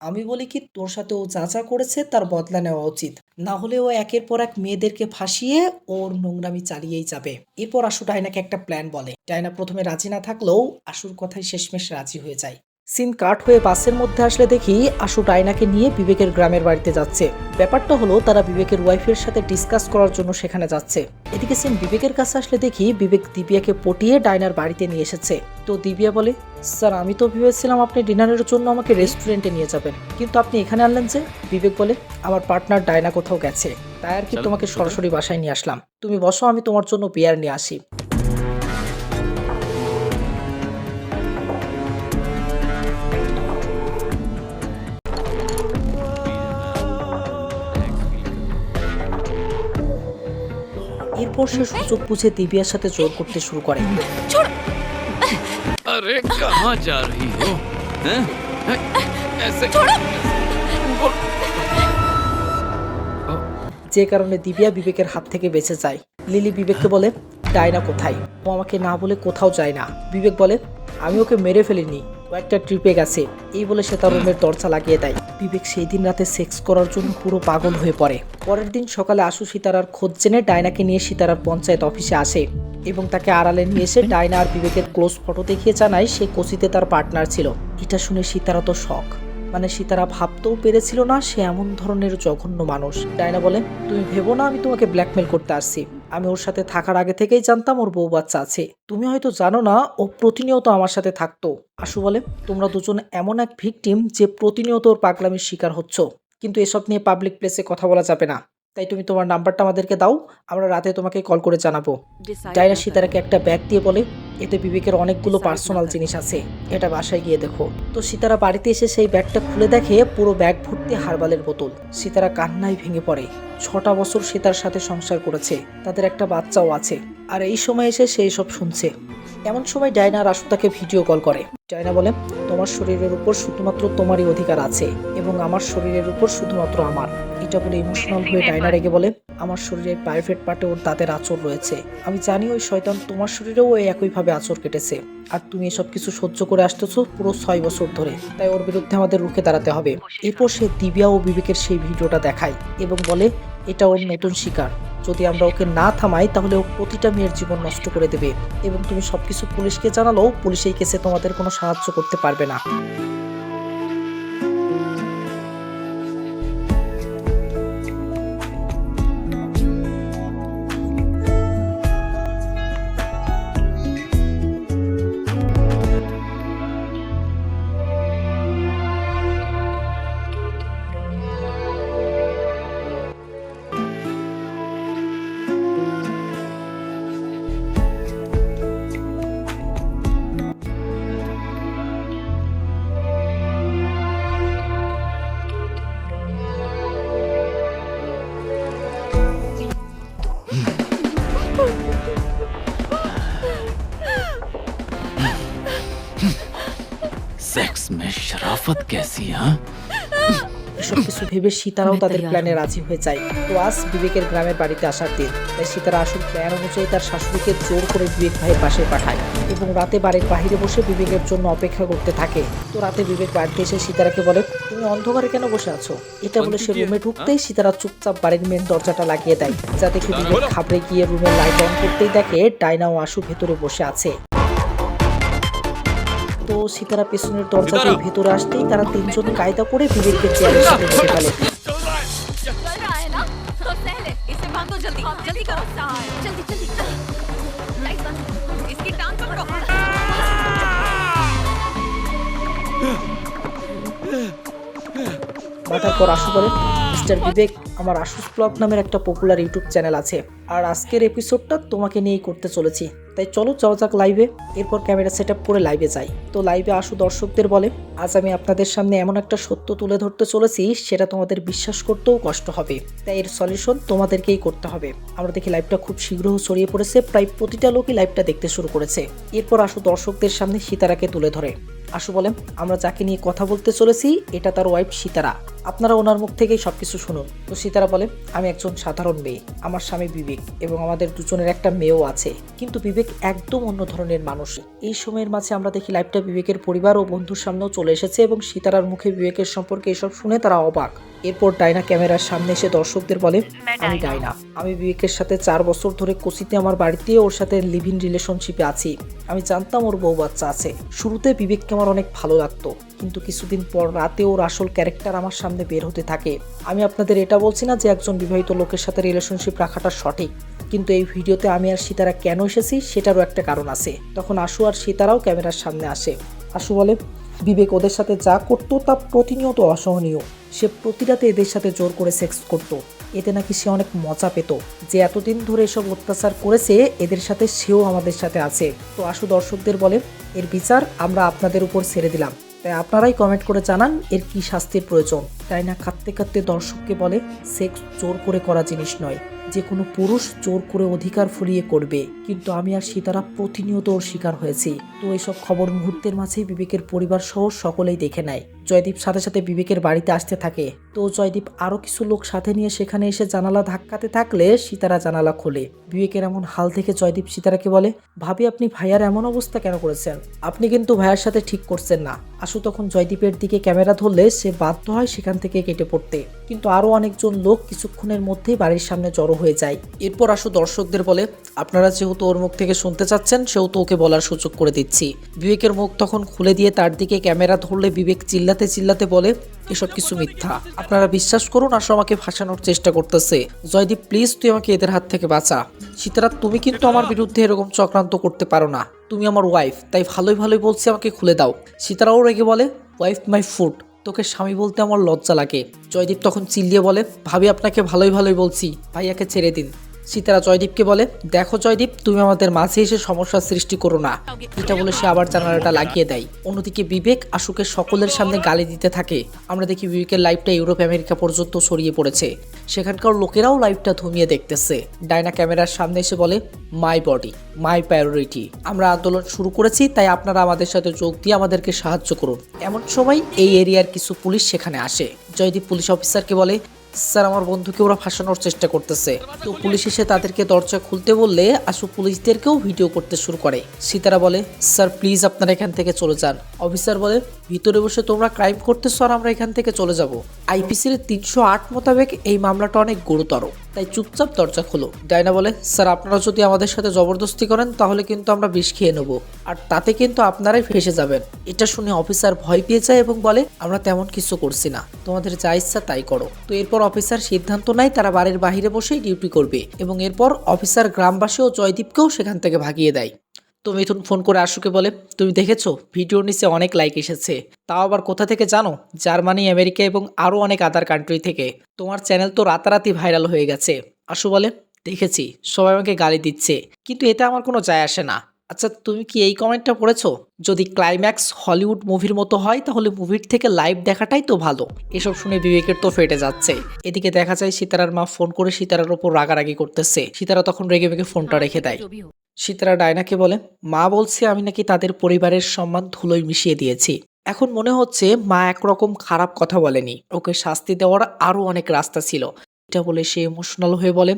আমি বলি কি, তোর সাথে ও যা যা করেছে তার বদলা নেওয়া উচিত, না হলে ও একের পর এক মেয়েদেরকে ফাঁসিয়ে ওর নোংরামি চালিয়েই যাবে। এরপর আশু ডাইনাকে একটা প্ল্যান বলে। ডাইনা প্রথমে রাজি না থাকলেও আশুর কথায় শেষমেশ রাজি হয়ে যায়। সিন কাট হয়ে বাসের মধ্যে আসলে দেখি আশু ডাইনাকে নিয়ে বিবেকের গ্রামের বাড়িতে যাচ্ছে। ব্যাপারটা হলো তারা বিবেকের ওয়াইফের সাথে ডিসকাস করার জন্য সেখানে যাচ্ছে। এদিকে সিন বিবেকের কাছে আসলে দেখি বিবেক দিবিয়াকে পটিয়ে ডাইনার বাড়িতে নিয়ে এসেছে। তো দিবিয়া বলে, স্যার আমি তো ভেবেছিলাম আপনি ডিনারের জন্য আমাকে রেস্টুরেন্টে নিয়ে যাবেন, কিন্তু আপনি এখানে আনলেন যে? বিবেক বলে, আমার পার্টনার ডাইনা কোথাও গেছে, তাই আর কি তোমাকে সরাসরি বাসায় নিয়ে আসলাম। তুমি বসো, আমি তোমার জন্য বিয়ার নিয়ে আসি। এরপর সে সুযোগ বুঝে দিবিয়ার সাথে জোর করতে শুরু করে। अरे कहाँ जा रही हो? हैं? ऐसे যে কারণে দিবিয়া বিবেকের হাত থেকে বেঁচে যায়। লিলি বিবেককে বলে, ডাইনা কোথায়? ও আমাকে না বলে কোথাও যায় না। বিবেক বলে, আমি ওকে মেরে ফেলিনি, ও একটা ট্রিপে গেছে। এই বলে সে তার রুমের দরজা লাগিয়ে দেয়। বিবেক সেই দিন রাতে সেক্স করার জন্য পুরো পাগল হয়ে পড়ে। পরের দিন সকালে আশু সীতারার খোঁজ জেনে ডাইনাকে নিয়ে সীতারার পঞ্চায়েত অফিসে আসে এবং তাকে আড়ালে নিয়ে এসে ডাইনা আর বিবেকের ক্লোজ ফটো দেখিয়ে জানায় সে কোচিতে তার পার্টনার ছিল। এটা শুনে সীতারা তো শক, মানে সীতারা ভাবতেও পেরেছিল না সে এমন ধরনের জঘন্য মানুষ। ডাইনা বলে, তুমি ভেবো না আমি তোমাকে ব্ল্যাকমেল করতে আসছি, আমি ওর সাথে থাকার আগে থেকেই জানতাম ওর বউ বাচ্চা আছে। তুমি হয়তো জানো না ও প্রতিনিয়ত আমার সাথে থাকতো। আশু বলে, তোমরা দুজন এমন এক ভিকটিম যে প্রতিনিয়ত ওর পাগলামির শিকার হচ্ছ, কিন্তু এসব নিয়ে পাবলিক প্লেসে কথা বলা যাবে না। তাই তুমি তোমার নাম্বারটা আমাদেরকে দাও, আমরা রাতে তোমাকে কল করে জানাবো। ডাইনা সীতারাকে একটা ব্যাগ দিয়ে বলে, এতে বিবেকের অনেকগুলো পার্সোনাল জিনিস আছে, এটা বাসায় গিয়ে দেখো। তো সীতারা বাড়িতে এসে সেই ব্যাগটা খুলে দেখে পুরো ব্যাগ ভর্তি হারবালের বোতল। সীতারা কান্নায় ভেঙে পড়ে। 6টা বছর সে তার সাথে সংসার করেছে, তাদের একটা বাচ্চাও আছে, আর এই সময় এসে সে সব শুনছে। এমন সময় ডাইনা আর আশু তাকে ভিডিও কল করে। ডাইনা বলে, তোমার শরীরের উপর শুধুমাত্র তোমারই অধিকার আছে এবং আমার শরীরের উপর শুধুমাত্র আমার। এটা বলে ইমোশনাল হয়ে ডাইনা রেগে বলে, আমার শরীরের প্রাইভেট পার্টে ওর দাঁতের আঁচড় রয়েছে। আমি জানি ওই শয়তান তোমার শরীরেও ওই একইভাবে আঁচড় কেটেছে, আর তুমি এসব কিছু সহ্য করে আসতেছো পুরো 6 বছর ধরে, তাই ওর বিরুদ্ধে আমাদের রুখে দাঁড়াতে হবে। এরপর সে দিবিয়া ও বিবেকের সেই ভিডিওটা দেখায় এবং বলে, এটা ওর নতুন শিকার, যদি আমরা ওকে না থামাই তাহলে ও প্রতিটা মেয়ের জীবন নষ্ট করে দেবে, এবং তুমি সবকিছু পুলিশকে জানালেও পুলিশ এই কেসে তোমাদের কোনো সাহায্য করতে পারবে না। सेक्स में शराफत कैसी हाँ? এসব কিছু ভেবে সীতারাও তাদের প্ল্যানে রাজি হয়ে যায়। তো আজ বিবেকের গ্রামের বাড়িতে আসার দিন, তাই সীতারা আসল প্ল্যান অনুযায়ী তার শাশুড়িকে জোর করে বিবেক ভাইয়ের পাশে পাঠায় এবং রাতে বাড়ির বাহিরে বসে বিবেকের জন্য অপেক্ষা করতে থাকে। তো রাতে বিবেক বাড়িতে এসে সীতারাকে বলে, তুমি অন্ধকারে কেন বসে আছো? এটা বলে সে রুমে ঢুকতেই সীতারা চুপচাপ বাড়ির মেন দরজাটা লাগিয়ে দেয়, যা দেখে বিবেক ঘাবড়ে গিয়ে রুমের লাইট অন করতেই দেখে ডাইনা ও আশু ভেতরে বসে আছে। তো সীতারা পেছনের দরজা দিয়ে ভেতরে আসতেই তারা তিনজন কায়দা করে বিবেককে চেয়ারের সাথে রেখে ফেলে। चल रहा है ना, तो सहले इसे बांधो, जल्दी जल्दी करो, जल्दी जल्दी लाइट बंद, इसकी टांग पकड़ो। মাথার পর আশু বলে, মিস্টার বিবেক, আমার আশুস ব্লগ নামের একটা পপুলার ইউটিউব চ্যানেল আছে, আর আজকের এপিসোডটা তোমাকে নিয়েই করতে চলেছি, তাই চলো যাওয়া যাক লাইভে। এরপর ক্যামেরা সেট আপ করে লাইভে যাই। তো লাইভে আশু দর্শকদের বলে, আজ আমি আপনাদের সামনে এমন একটা সত্য তুলে ধরতে চলেছি সেটা তোমাদের বিশ্বাস করতেও কষ্ট হবে, তাই এর সলিউশন তোমাদেরকেই করতে হবে। আমরা দেখি লাইভটা খুব শীঘ্র ছড়িয়ে পড়েছে, প্রায় প্রতিটা লোকই লাইভটা দেখতে শুরু করেছে। এরপর আশু দর্শকদের সামনে সীতারাকে তুলে ধরে। আশু বলেন, আমরা যাকে নিয়ে কথা বলতে চলেছি এটা তার ওয়াইফ সীতারা, আপনারা ওনার মুখ থেকেই সবকিছু শুনুন। তো সীতারা বলে, আমি একজন সাধারণ মেয়ে, আমার স্বামী বিবেক এবং আমাদের দুজনের একটা মেয়েও আছে, কিন্তু বিবেক একদম অন্য ধরনের মানুষ। এই সময়ের মাঝে আমরা দেখি লাইভটা বিবেকের পরিবার ও বন্ধুর সামনেও চলে এসেছে এবং সীতারার মুখে বিবেকের সম্পর্কে এসব শুনে তারা অবাক। এরপর ডায়না ক্যামেরার সামনে এসে দর্শকদের বলে, আমি ডায়না, আমি বিবেকের সাথে 4 বছর ধরে কোচিতে আমার বাড়িতে ওর সাথে লিভ ইন রিলেশনশিপে আছি। আমি জানতাম ওর বউ বাচ্চা আছে। শুরুতে বিবেককে আমার অনেক ভালো লাগতো, কিন্তু কিছুদিন পর রাতে ওর আসল ক্যারেক্টার আমার সামনে বের হতে থাকে। আমি আপনাদের এটা বলছি না যে একজন বিবাহিত লোকের সাথে রিলেশনশিপ রাখাটা সঠিক, কিন্তু এই ভিডিওতে আমি আর সীতারা কেন এসেছি সেটারও একটা কারণ আছে। তখন আশু আর সীতারাও ক্যামেরার সামনে আসে। আশু বলে, বিবেক ওদের সাথে যা করতো তা প্রতিনিয়ত অসহনীয়। সে প্রতি রাতে এদের সাথে জোর করে সেক্স করত, এতে নাকি সে অনেক মজা পেত। যে এতদিন ধরে এসব অত্যাচার করেছে এদের সাথে সেও আমাদের সাথে আছে। তো আশু দর্শকদের বলে, এর বিচার আমরা আপনাদের উপর ছেড়ে দিলাম, তাই আপনারাই কমেন্ট করে জানান এর কি শাস্তির প্রয়োজন। তাই না কাঁদতে কাঁদতে দর্শককে বলে, সেক্স জোর করে করা জিনিস নয়, যে কোনো পুরুষ জোর করে অধিকার ফুরিয়ে করবে, কিন্তু আমি আর সীতারা প্রতিনিয়ত ওর শিকার হয়েছি। তো এসব খবর মুহূর্তের মাঝেই বিবেকের পরিবার সহ সকলেই দেখে নেয়। জয়দীপ সাথে সাথে বিবেকের বাড়িতে আসতে থাকে। তো জয়দীপ আরো কিছু লোক সাথে নিয়ে সেখানে এসে জানালা ধাক্কাতে থাকলে সীতারা জানালা খোলে। বিবেকের এমন হাল থেকে জয়দীপ সীতারাকে বলে, ভাবি আপনি ভাইয়ার এমন অবস্থা কেন করেছেন? আপনি কিন্তু ভাইয়ার সাথে ঠিক করছেন না। আশু তখন জয়দীপের দিকে ক্যামেরা ধরলে সে বাধ্য হয় সেখান থেকে কেটে পড়তে, কিন্তু আরো অনেকজন লোক কিছুক্ষণের মধ্যেই বাড়ির সামনে জড়ো হয়ে যায়। এরপর আশু দর্শকদের বলে, আপনারা যেহেতু ওর মুখ থেকে শুনতে চাচ্ছেন সেহেতু ওকে বলার সুযোগ করে দিচ্ছি। বিবেকের মুখ তখন খুলে দিয়ে তার দিকে ক্যামেরা ধরলে বিবেক চিল্লাতে চিল্লাতে বলে, এসব কিছু মিথ্যা, আপনারা বিশ্বাস করুন আশু আমাকে ফাঁসানোর চেষ্টা করতেছে। জয়দীপ প্লিজ তুই আমাকে এদের হাত থেকে বাঁচা। সীতারা তুমি কিন্তু আমার বিরুদ্ধে এরকম চক্রান্ত করতে পারো না, তুমি আমার ওয়াইফ, তাই ভালোই ভালোই বলছি আমাকে খুলে দাও। সীতারাও রেগে বলে, ওয়াইফ মাই ফুড, তোকে স্বামী বলতে আমার লজ্জা লাগে। জয়দীপ তখন চিল্লিয়ে বলে, ভাবি আপনাকে ভালোই ভালোই বলছি, ভাইয়াকে ছেড়ে দিন। সীতারা জয়দীপকে বলে, দেখো জয়দীপ তুমি আমাদের মাঝে এসে সমস্যার সৃষ্টি করো না। এটা বলে সে আবার জানালাটা লাগিয়ে দেয়। অন্যদিকে বিবেক আশুকে সকলের সামনে গালি দিতে থাকে। আমরা দেখি বিবেকের লাইভটা ইউরোপ আমেরিকা পর্যন্ত ছড়িয়ে পড়েছে, সেখানকার লোকেরাও লাইভটা থমিয়ে দেখতেছে। ডায়না ক্যামেরার সামনে এসে বলে, মাই বডি মাই প্রায়োরিটি, আমরা আন্দোলন শুরু করেছি, তাই আপনারা আমাদের সাথে যোগ দিয়ে আমাদেরকে সাহায্য করুন। এমন সময় এই এরিয়ার কিছু পুলিশ সেখানে আসে। জয়দীপ পুলিশ অফিসারকে বলে, স্যার আমার বন্ধুকে ওরা ফাঁসানোর চেষ্টা করতেছে। তো পুলিশ এসে তাদেরকে দরজা খুলতে বললে আশু পুলিশদেরকেও ভিডিও করতে শুরু করে। সীতারা বলে, স্যার প্লিজ আপনারা এখান থেকে চলে যান। অফিসার বলে, ভিতরে বসে তোমরা ক্রাইম করতেছো আর আমরা এখান থেকে চলে যাব। আইপিসির 308 মোতাবেক এই মামলাটা অনেক গুরুতর, তাই চুপচাপ দরজা খোলো। ডায়না বলে, স্যার আপনারা যদি আমাদের সাথে জবরদস্তি করেন তাহলে কিন্তু আমরা বিষ খেয়ে নেবো, আর তাতে কিন্তু আপনারাই ফেসে যাবেন। এটা শুনে অফিসার ভয় পেয়ে যায় এবং বলে, আমরা তেমন কিছু করছি না, তোমাদের যা ইচ্ছা তাই করো। তো এরপর অফিসার সিদ্ধান্ত নেয় তারা বাড়ির বাইরে বসেই ডিউটি করবে, এবং এরপর অফিসার গ্রামবাসী ও জয়দীপকেও সেখান থেকে ভাগিয়ে দেয়। তো মিথুন ফোন করে আশুকে বলে, তুমি দেখেছো ভিডিওর নিচে অনেক লাইক এসেছে, তাও আবার কোথা থেকে জানো? জার্মানি, আমেরিকা এবং আরও অনেক আদার কান্ট্রি থেকে। তোমার চ্যানেল তো রাতারাতি ভাইরাল হয়ে গেছে। আশু বলে, দেখেছি সবাই আমাকে গালি দিচ্ছে, কিন্তু এতে আমার কোনো যায় আসে না। আচ্ছা তুমি কি এই কমেন্টটা পড়েছো? যদি ক্লাইম্যাক্স হলিউড মুভির মতো হয় তাহলে মুভির থেকে লাইভ দেখাটাই তো ভালো। এসব শুনে বিবেকের তো ফেটে যাচ্ছে। এদিকে দেখা যায় সীতারার মা ফোন করে সীতারার ওপর রাগারাগি করতেছে। সীতারা তখন রেগে মেগে ফোনটা রেখে দেয়। সীতারা ডায়নাকে বলে, মা বলছে আমি নাকি তাদের পরিবারের সম্মান ধুলোয় মিশিয়ে দিয়েছি। এখন মনে হচ্ছে মা একরকম খারাপ কথা বলেনি, ওকে শাস্তি দেওয়ার আরো অনেক রাস্তা ছিল। এটা বলে সে ইমোশনাল হয়ে বলে,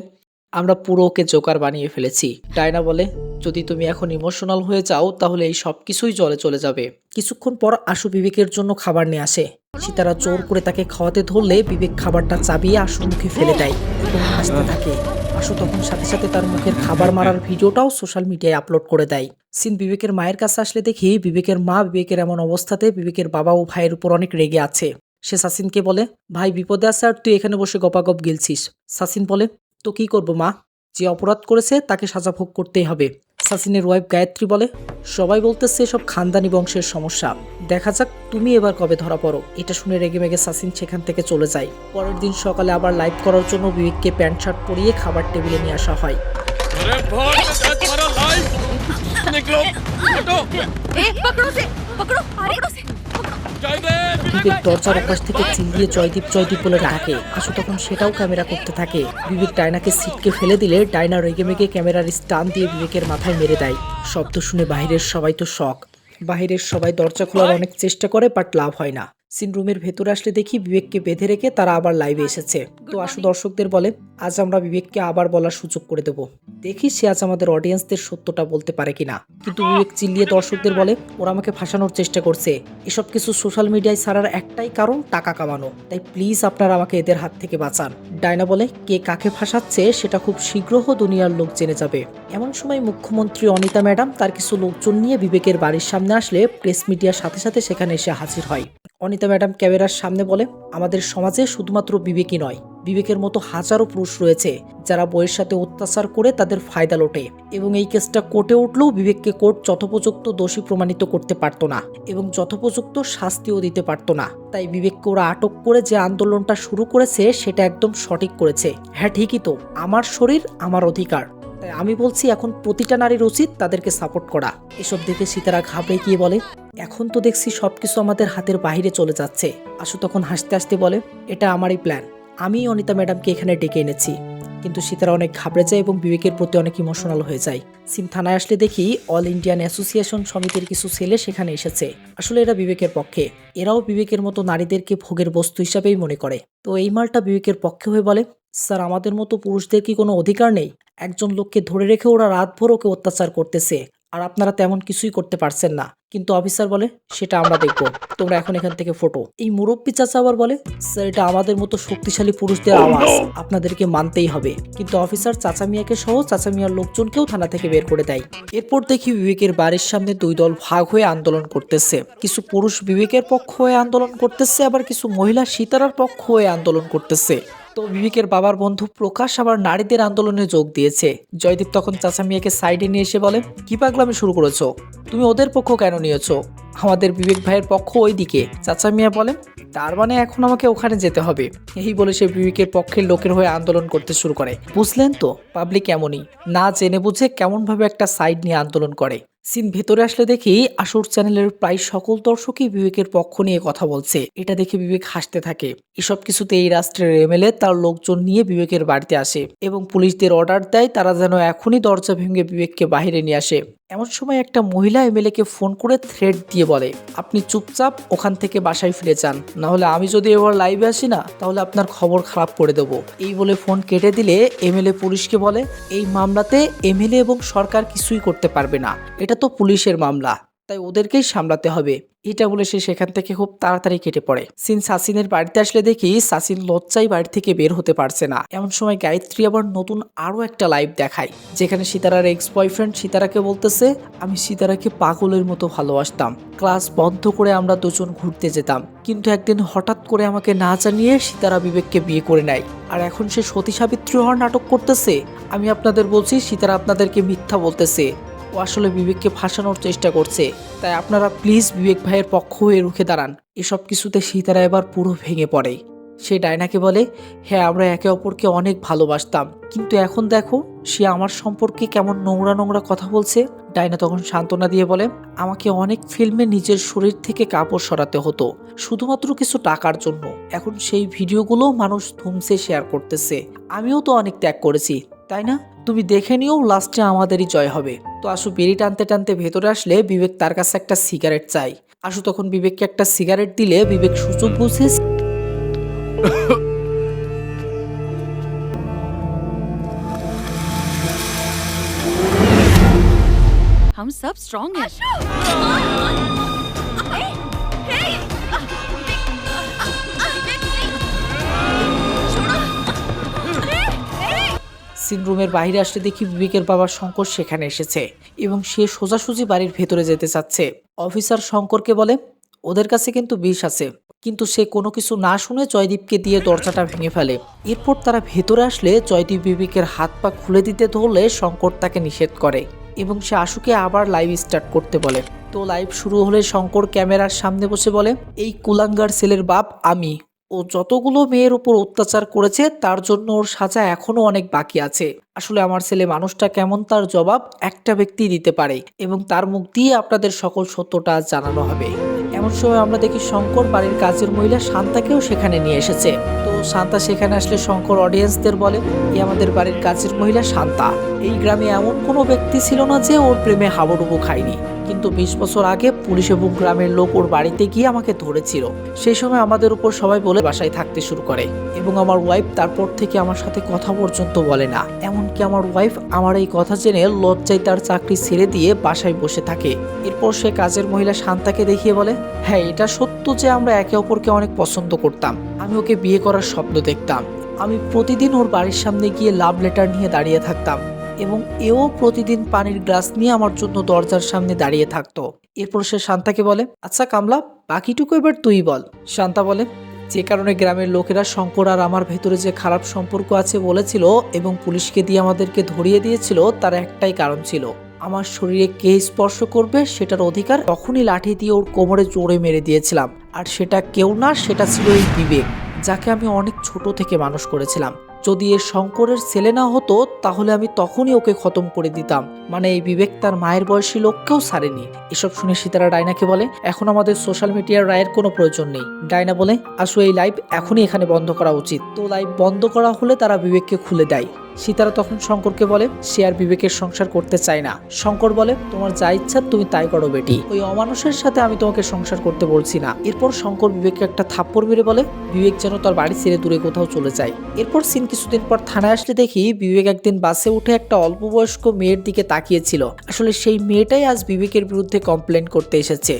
আমরা পুরো ওকে জোকার বানিয়ে ফেলেছি। ডায়না বলে, যদি তুমি এখন ইমোশনাল হয়ে যাও তাহলে এই সব কিছুই জলে চলে যাবে। কিছুক্ষণ পর আশু বিবেকের জন্য খাবার নিয়ে আসে। সীতারা জোর করে তাকে খাওয়াতে ধরলে বিবেক খাবারটা চাবিয়ে আশুর মুখে ফেলে দেয় এবং হাসতে থাকে। আশু তখন সাথে সাথে তার মুখের খাবার মারার ভিডিওটাও সোশ্যাল মিডিয়ায় আপলোড করে দেয়। সিন বিবেকের মায়ের কাছে আসলে দেখি বিবেকের মা বিবেকের এমন অবস্থাতে বিবেকের বাবা ও ভাইয়ের উপর অনেক রেগে আছে। সে সাসিনকে বলে, ভাই বিপদে আছে আর তুই এখানে বসে গপাগপ গিলছিস। সাসিন বলে, তো কি করবো মা, যে অপরাধ করেছে তাকে সাজা ভোগ করতেই হবে। সাসিনের ওয়াইফ গায়ত্রী বলে, সবাই বলতেছে এসব খানদানি বংশের সমস্যা, দেখা যাক তুমি এবার কবে ধরা পড়ো। এটা শুনে রেগে মেগে সাসিন সেখান থেকে চলে যায়। পরের দিন সকালে আবার লাইভ করার জন্য বিবেককে প্যান্ট শার্ট পরিয়ে খাবার টেবিলে নিয়ে আসা হয়। বিবেক দরজার পাশ থেকে চিল্লিয়ে জয়দীপ জয়দীপ বলে ডাকে। আশু তখন সেটাও ক্যামেরা করতে থাকে। বিবেক ডায়নাকে সিটকে ফেলে দিলে ডায়না রেগে মেগে ক্যামেরার স্টান দিয়ে বিবেকের মাথায় মেরে দেয়। শব্দ শুনে বাহিরের সবাই তো শক। বাহিরের সবাই দরজা খোলার অনেক চেষ্টা করে, বাট লাভ হয় না। সিন রুমের ভেতরে আসলে দেখি বিবেককে বেঁধে রেখে তারা আবার লাইভে এসেছে। তো আশু দর্শকদের বলে, আজ আমরা বিবেককে আবার বলার সুযোগ করে দেব, দেখি সে আজ আমাদের অডিয়েন্সদের সত্যটা বলতে পারে কিনা। কিন্তু বিবেক চিল্লিয়ে দর্শকদের বলে, ওরা আমাকে ফাঁসানোর চেষ্টা করছে, এসব কিছু সোশ্যাল মিডিয়ায় ছাড়ার একটাই কারণ টাকা কামানো, তাই প্লিজ আপনারা আমাকে এদের হাত থেকে বাঁচান। ডায়না বলে, কে কাকে ফাঁসাচ্ছে সেটা খুব শীঘ্র দুনিয়ার লোক জেনে যাবে। এমন সময় মুখ্যমন্ত্রী অনিতা ম্যাডাম তার কিছু লোকজন নিয়ে বিবেকের বাড়ির সামনে আসলে প্রেস মিডিয়ার সাথে সাথে সেখানে এসে হাজির হয়। অনিতা ম্যাডাম ক্যামেরার সামনে বলে, আমাদের সমাজে শুধুমাত্র বিবেকই নয়, বিবেকের মতো হাজারো পুরুষ রয়েছে যারা বইয়ের সাথে অত্যাচার করে তাদের ফায়দা লোটে, এবং এই কেসটা কোর্টে উঠলেও বিবেককে কোর্ট যথোপযুক্ত দোষী প্রমাণিত করতে পারতো না এবং যথোপযুক্ত শাস্তিও দিতে পারতো না। তাই বিবেককে ওরা আটক করে যে আন্দোলনটা শুরু করেছে সেটা একদম সঠিক করেছে। হ্যাঁ ঠিকই তো, আমার শরীর আমার অধিকার, তাই আমি বলছি এখন প্রতিটা নারীর উচিত তাদেরকে সাপোর্ট করা। এসব দেখে সীতারা ঘাবড়ে গিয়ে বলে, এখন তো দেখছি সবকিছু আমাদের হাতের বাইরে চলে যাচ্ছে। আশু তখন হাসতে হাসতে বলে, এটা আমারই প্ল্যান, আমি অনিতা ম্যাডামকে এখানে ডেকে এনেছি। কিন্তু সীতারা অনেক ঘাবড়ে যায় এবং বিবেকের প্রতি অনেক ইমোশনাল হয়ে যায়। সিন থানায় আসলে দেখি অল ইন্ডিয়ান অ্যাসোসিয়েশন সমিতির কিছু ছেলে সেখানে এসেছে। আসলে এরা বিবেকের পক্ষে, এরাও বিবেকের মতো নারীদেরকে ভোগের বস্তু হিসাবেই মনে করে। তো এই মালটা বিবেকের পক্ষে হয়ে বলে, স্যার আমাদের মতো পুরুষদের কি কোনো অধিকার নেই? একজন লোককে ধরে রেখে ওরা রাতভর ওকে অত্যাচার করতেছে, আর আপনারা তেমন কিছুই করতে পারছেন না। কিন্তু অফিসার বলে, সেটা আমরা দেখব, তোমরা এখন এখান থেকে ফটো। এই মুরব্বী চাচা আবার বলে, স্যার এটা আমাদের মতো শক্তিশালী পুরুষদের আওয়াজ, আপনাদেরকে মানতেই হবে। কিন্তু অফিসার চাচা মিয়াকে সহ চাচা মিয়ার লোকজনকেও থানা থেকে বের করে দেয়। এরপর দেখি বিবেকের বাড়ির সামনে দুই দল ভাগ হয়ে আন্দোলন করতেছে। কিছু পুরুষ বিবেকের পক্ষ হয়ে আন্দোলন করতেছে, আবার কিছু মহিলা সীতারার পক্ষ হয়ে আন্দোলন করতেছে। তো বিবেকের বাবার বন্ধু প্রকাশ আবার নারীদের আন্দোলনে যোগ দিয়েছে। জয়দীপ তখন চাচা মিয়াকে সাইডে নিয়ে এসে বলে, কি পাগলামি শুরু করেছো? তুমি ওদের পক্ষ কেন নিয়েছো? আমাদের বিবেক ভাইয়ের পক্ষ ওইদিকে। চাচা মিয়া বলেন, তার মানে এখন আমাকে ওখানে যেতে হবে। এই বলে সে বিবেকের পক্ষের লোকের হয়ে আন্দোলন করতে শুরু করে। বুঝলেন তো, পাবলিক এমনই, না জেনে বুঝে কেমন ভাবে একটা সাইড নিয়ে আন্দোলন করে। সিন ভেতরে আসলে দেখি আশুর চ্যানেলের প্রায় সকল দর্শকই বিবেকের পক্ষ নিয়ে কথা বলছে। এটা দেখে বিবেক হাসতে থাকে। এসব কিছুতে এই রাষ্ট্রের এমএলএ তার লোকজন নিয়ে বিবেকের বাড়িতে আসে এবং পুলিশদের অর্ডার দেয় তারা যেন এখনই দরজা ভেঙে বিবেককে বাইরে নিয়ে আসে। এমন সময় একটা মহিলা এমএলএ কে ফোন করে থ্রেট দিয়ে বলে, আপনি চুপচাপ ওখান থেকে বাসায় ফিরে যান, না হলে আমি যদি এবার লাইভে আসি না তাহলে আপনার খবর খারাপ করে দেব। এই বলে ফোন কেটে দিলে এমএলএ পুলিশকে বলে, এই মামলাতে এমএলএ এবং সরকার কিছুই করতে পারবে না, এটা তো পুলিশের মামলা, তাই ওদেরকেই সামলাতে হবে। এটা বলে সে সেখান থেকে খুব তাড়াতাড়ি কেটে পড়ে। সিন সাসিনের বাড়িতে আসলে দেখি সাসিন লজ্জায় বাড়ি থেকে বের হতে পারছে না। এমন সময় গায়ত্রী আবার নতুন আরো একটা লাইভ দেখায়, যেখানে সীতারার এক্স বয়ফ্রেন্ড সীতারাকে বলতেছে, আমি সীতারাকে পাগলের মতো ভালোবাসতাম, ক্লাস বন্ধ করে আমরা দুজন ঘুরতে যেতাম, কিন্তু একদিন হঠাৎ করে আমাকে না জানিয়ে সীতারা বিবেককে বিয়ে করে নেয়, আর এখন সে সতী সাবিত্রী হওয়ার নাটক করতেছে। আমি আপনাদের বলছি সীতারা আপনাদেরকে মিথ্যা বলতেছে, ও আসলে বিবেককে ফাঁসানোর চেষ্টা করছে, তাই আপনারা প্লিজ বিবেক ভাইয়ের পক্ষ হয়ে রুখে দাঁড়ান। এসব কিছুতে সীতারা এবার পুরো ভেঙে পড়ে। সে ডায়নাকে বলে, হ্যাঁ আমরা একে অপরকে অনেক ভালোবাসতাম, কিন্তু এখন দেখো সে আমার সম্পর্কে কেমন নোংরা নোংরা কথা বলছে। ডায়না তখন সান্ত্বনা দিয়ে বলে, আমাকে অনেক ফিল্মে নিজের শরীর থেকে কাপড় সরাতে হতো শুধুমাত্র কিছু টাকার জন্য, এখন সেই ভিডিওগুলো মানুষ ধুমসে শেয়ার করতেছে, আমিও তো অনেক ত্যাগ করেছি, তাই না? তুমি দেখে নিও, লাস্টে আমাদেরই জয় হবে। তো আশু বিড়ি টানতে টানতে ভেতরে আসলে বিবেক তার কাছে একটা সিগারেট চাই। আশু তখন বিবেককে একটা সিগারেট দিলে বিবেক সুযোগ বুঝে हम सब स्ट्रांग हैं। সিন রুমের বাইরে আসলে দেখি বিবেকের বাবা শঙ্কর সেখানে এসেছে এবং সে সোজাসুজি বাড়ির ভেতরে যেতে চাচ্ছে। অফিসার শঙ্করকে বলে, ওদের কাছে কিন্তু বিষ আছে, কিন্তু সে কোনো কিছু না শুনে জয়দীপকে দিয়ে দরজাটা ভেঙে ফেলে। এরপর তারা ভেতরে আসলে জয়দীপ বিবেকের হাত পা খুলে দিতে ধরলে শঙ্কর তাকে নিষেধ করে। এবং সে আশুকে আবার লাইভ স্টার্ট করতে বলে। তো লাইভ শুরু হলে শঙ্কর ক্যামেরার সামনে বসে বলে, এই কুলাঙ্গার ছেলের বাপ আমি। ও যতগুলো মেয়ের উপর অত্যাচার করেছে তার জন্য ওর সাজা এখনো অনেক বাকি আছে। আসলে আমার ছেলে মানুষটা কেমন তার জবাব একটা ব্যক্তি দিতে পারে এবং তার মুখ দিয়ে আপনাদের সকল সত্যটা আজ জানানো হবে। এমন সময় আমরা দেখি শঙ্কর বাড়ির কাজের মহিলা শান্তাকেও সেখানে নিয়ে এসেছে। তো শান্তা সেখানে আসলে শঙ্কর অডিয়েন্সদের বলে, এই আমাদের বাড়ির কাজের মহিলা শান্তা। এই গ্রামে এমন কোনো ব্যক্তি ছিল না যে ওর প্রেমে হাবুডুবু খায়নি, কিন্তু 20 বছর আগে পুলিশ এবং গ্রামের লোক ওর বাড়িতে গিয়ে আমাকে ধরেছিল। সেই সময় আমাদের উপর সবাই বলে বাসায় থাকতে শুরু করে এবং আমার ওয়াইফ তারপর থেকে আমার সাথে কথা পর্যন্ত বলে না। এমনকি আমার ওয়াইফ আমার এই কথা জেনে লজ্জায় তার চাকরি ছেড়ে দিয়ে বাসায় বসে থাকে। এরপর সে কাজের মহিলা শান্তাকে দেখিয়ে বলে, হ্যাঁ এটা সত্য যে আমরা একে অপরকে অনেক পছন্দ করতাম। আমি ওকে বিয়ে করার স্বপ্ন দেখতাম। আমি প্রতিদিন ওর বাড়ির সামনে গিয়ে লাভ লেটার নিয়ে দাঁড়িয়ে থাকতাম এবং এও প্রতিদিন পানির গ্লাস নিয়ে আমার জন্য দরজার সামনে দাঁড়িয়ে থাকতো। এরপর সে শান্তাকে বলে, আচ্ছা কামলা, বাকিটুকু এবার তুই বল। শান্তা বলে, যে কারণে গ্রামের লোকেরা শঙ্কর আর আমার ভেতরে যে খারাপ সম্পর্ক আছে বলেছিল এবং পুলিশকে দিয়ে আমাদেরকে ধরিয়ে দিয়েছিল, তার একটাই কারণ ছিল, আমার শরীরে কে স্পর্শ করবে সেটার অধিকার। তখনই লাঠি দিয়ে ওর কোমরে জোরে মেরে দিয়েছিলাম। আর সেটা কেউ না, সেটা ছিল এই বিবেক, যাকে আমি অনেক ছোট থেকে মানুষ করেছিলাম। যদি এ শঙ্করের ছেলে না হতো তাহলে আমি তখনই ওকে খতম করে দিতাম। মানে এই বিবেক তার মায়ের বয়সী লোককেও ছাড়েনি। এসব শুনে সিতারা ডায়নাকে বলে, এখন আমাদের সোশ্যাল মিডিয়ার রায়ের কোনো প্রয়োজন নেই। ডায়না বলে, আসলে এই লাইভ এখনই এখানে বন্ধ করা উচিত। তো লাইভ বন্ধ করা হলে তারা বিবেককে খুলে দেয়। সিতারা তখন শঙ্করকে বলে, সে আর বিবেকের সংসার করতে চায় না। শঙ্কর বলে, তোমার যা ইচ্ছা তুমি তাই করো বেটি, ওই অমানুষের সাথে আমি তোমাকে সংসার করতে বলছি না। এরপর শঙ্কর বিবেককে একটা থাপ্পড় মেরে বলে বিবেক যেন তার বাড়ি ছেড়ে দূরে কোথাও চলে যায়। এরপর সিন কিছুদিন পর থানায় আসলে দেখি বিবেক একদিন বাসে উঠে একটা অল্প বয়স্ক মেয়ের দিকে তাকিয়েছিল। আসলে সেই মেয়েটাই আজ বিবেকের বিরুদ্ধে কমপ্লেন করতে এসেছে।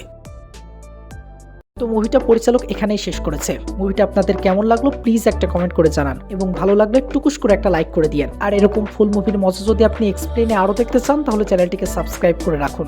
তো মুভিটা পরিচালক এখানেই শেষ করেছে। মুভিটা আপনাদের কেমন লাগলো প্লিজ একটা কমেন্ট করে জানান এবং ভালো লাগলে টুকুস করে একটা লাইক করে দিয়েন। আর এরকম ফুল মুভির মজা যদি আপনি এক্সপ্লেনে আরো দেখতে চান তাহলে চ্যানেলটিকে সাবস্ক্রাইব করে রাখুন।